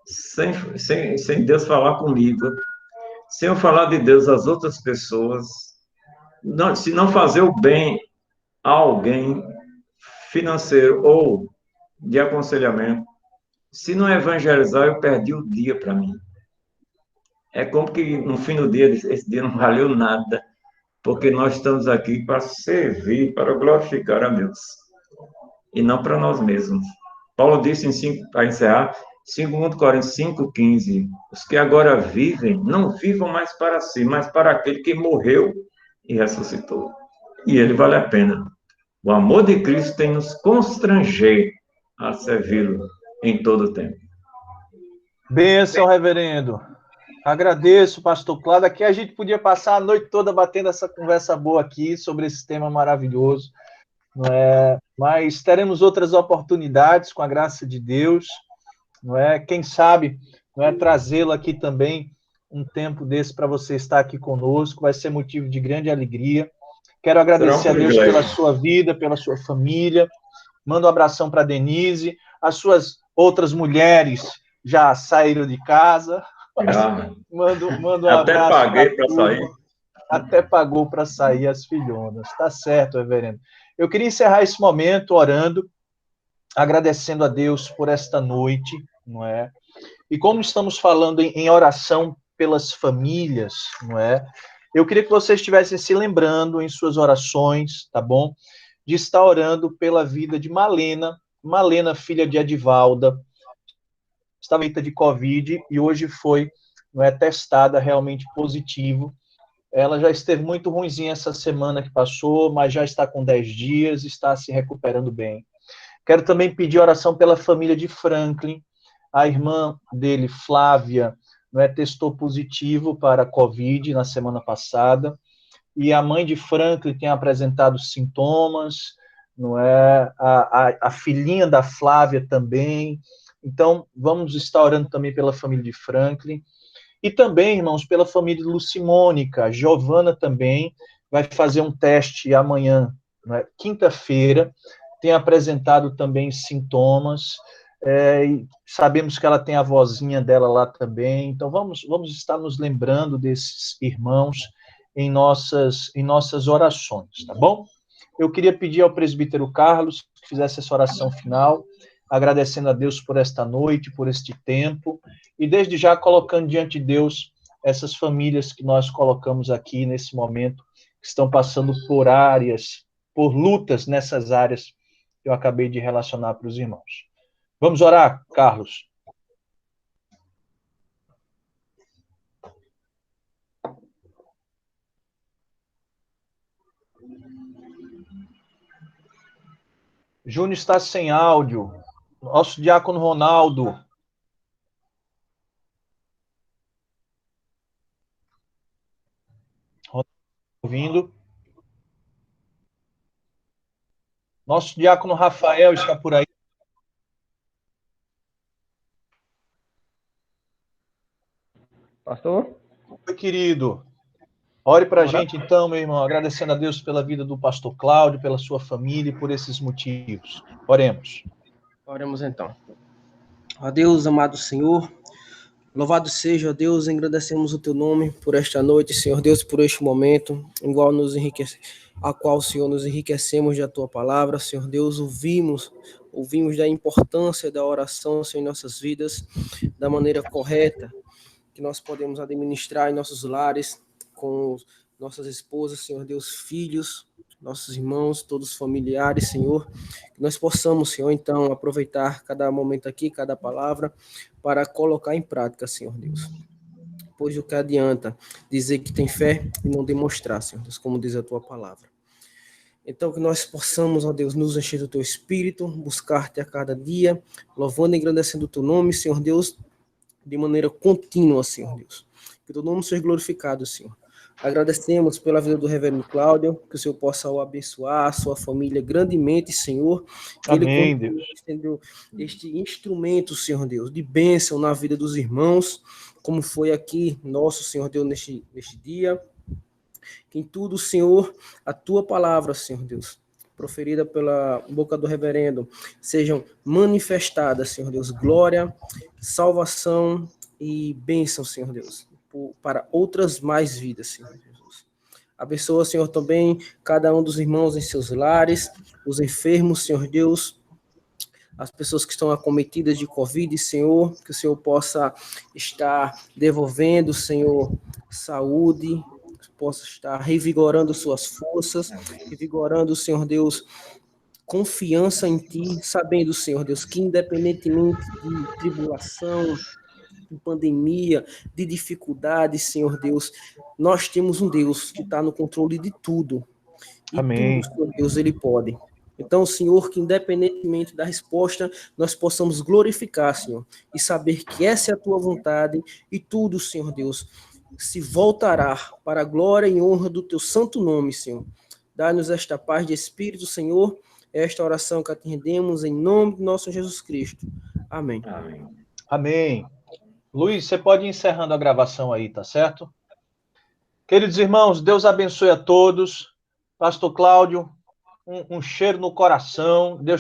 sem Deus falar comigo, sem eu falar de Deus às outras pessoas, se não fazer o bem a alguém, financeiro ou de aconselhamento, se não evangelizar, eu perdi o dia para mim. É como que no fim do dia, esse dia não valeu nada, porque nós estamos aqui para servir, para glorificar a Deus, e não para nós mesmos. Paulo disse, para encerrar, 2 Coríntios 5,15, os que agora vivem, não vivam mais para si, mas para aquele que morreu e ressuscitou. E ele vale a pena. O amor de Cristo tem nos constranger a servi-lo em todo o tempo. Bênção, reverendo. Agradeço, pastor Cláudio. Aqui a gente podia passar a noite toda batendo essa conversa boa aqui sobre esse tema maravilhoso. Não é? Mas teremos outras oportunidades com a graça de Deus. Não é? Quem sabe não é trazê-lo aqui também um tempo desse para você estar aqui conosco. Vai ser motivo de grande alegria. Quero agradecer a Deus pela sua vida, pela sua família. Mando um abração para Denise. As suas outras mulheres já saíram de casa. Mando um até abraço. Paguei para sair. Até pagou para sair as filhonas. Tá certo, reverendo. Eu queria encerrar esse momento orando, agradecendo a Deus por esta noite, não é? E como estamos falando em oração pelas famílias, não é? Eu queria que vocês estivessem se lembrando em suas orações, tá bom? De estar orando pela vida de Malena, filha de Edivalda, estava de Covid e hoje foi, não é, testada realmente positivo. Ela já esteve muito ruinzinha essa semana que passou, mas já está com 10 dias, está se recuperando bem. Quero também pedir oração pela família de Franklin. A irmã dele, Flávia, não é, testou positivo para a Covid na semana passada. E a mãe de Franklin tem apresentado sintomas, não é? A filhinha da Flávia também. Então, vamos estar orando também pela família de Franklin. E também, irmãos, pela família Lucimônica, Giovana também vai fazer um teste amanhã, né? Quinta-feira, tem apresentado também sintomas, e sabemos que ela tem a vozinha dela lá também, então vamos estar nos lembrando desses irmãos em nossas orações, tá bom? Eu queria pedir ao presbítero Carlos que fizesse essa oração final, agradecendo a Deus por esta noite, por este tempo, e desde já colocando diante de Deus essas famílias que nós colocamos aqui nesse momento, que estão passando por lutas nessas áreas que eu acabei de relacionar para os irmãos. Vamos orar, Carlos. Júnior está sem áudio. Nosso diácono Ronaldo. Ouvindo? Nosso diácono Rafael está por aí. Pastor? Oi, querido. Ore para a gente, então, meu irmão, agradecendo a Deus pela vida do pastor Cláudio, pela sua família e por esses motivos. Oremos. Oremos então. Ó Deus, amado Senhor, louvado seja, ó Deus, agradecemos o teu nome por esta noite, Senhor Deus, por este momento, a qual, Senhor, nos enriquecemos da tua palavra, Senhor Deus, ouvimos da importância da oração, Senhor, em nossas vidas, da maneira correta, que nós podemos administrar em nossos lares, com nossas esposas, Senhor Deus, filhos, nossos irmãos, todos familiares, Senhor, que nós possamos, Senhor, então, aproveitar cada momento aqui, cada palavra, para colocar em prática, Senhor Deus. Pois o que adianta dizer que tem fé e não demonstrar, Senhor Deus, como diz a tua palavra. Então, que nós possamos, ó Deus, nos encher do teu Espírito, buscar-te a cada dia, louvando e engrandecendo o teu nome, Senhor Deus, de maneira contínua, Senhor Deus. Que o teu nome seja glorificado, Senhor. Agradecemos pela vida do reverendo Cláudio, que o Senhor possa o abençoar, a sua família grandemente, Senhor. Que Amém, ele Deus. sendo este instrumento, Senhor Deus, de bênção na vida dos irmãos, como foi aqui, nosso Senhor Deus, neste dia. Que em tudo, Senhor, a tua palavra, Senhor Deus, proferida pela boca do reverendo, sejam manifestadas, Senhor Deus, glória, salvação e bênção, Senhor Deus, para outras mais vidas, Senhor Jesus. Abençoa, Senhor, também cada um dos irmãos em seus lares, os enfermos, Senhor Deus, as pessoas que estão acometidas de Covid, Senhor, que o Senhor possa estar devolvendo, Senhor, saúde, possa estar revigorando suas forças, revigorando, Senhor Deus, confiança em Ti, sabendo, Senhor Deus, que independentemente de tribulação, de pandemia, de dificuldades, Senhor Deus, nós temos um Deus que está no controle de tudo. E Amém. tudo, Senhor Deus, Ele pode. Então, Senhor, que independentemente da resposta, nós possamos glorificar, Senhor, e saber que essa é a Tua vontade e tudo, Senhor Deus, se voltará para a glória e honra do Teu santo nome, Senhor. Dá-nos esta paz de Espírito, Senhor, esta oração que atendemos em nome de nosso Jesus Cristo. Amém. Amém. Amém. Luiz, você pode ir encerrando a gravação aí, tá certo? Queridos irmãos, Deus abençoe a todos. Pastor Cláudio, um cheiro no coração. Deus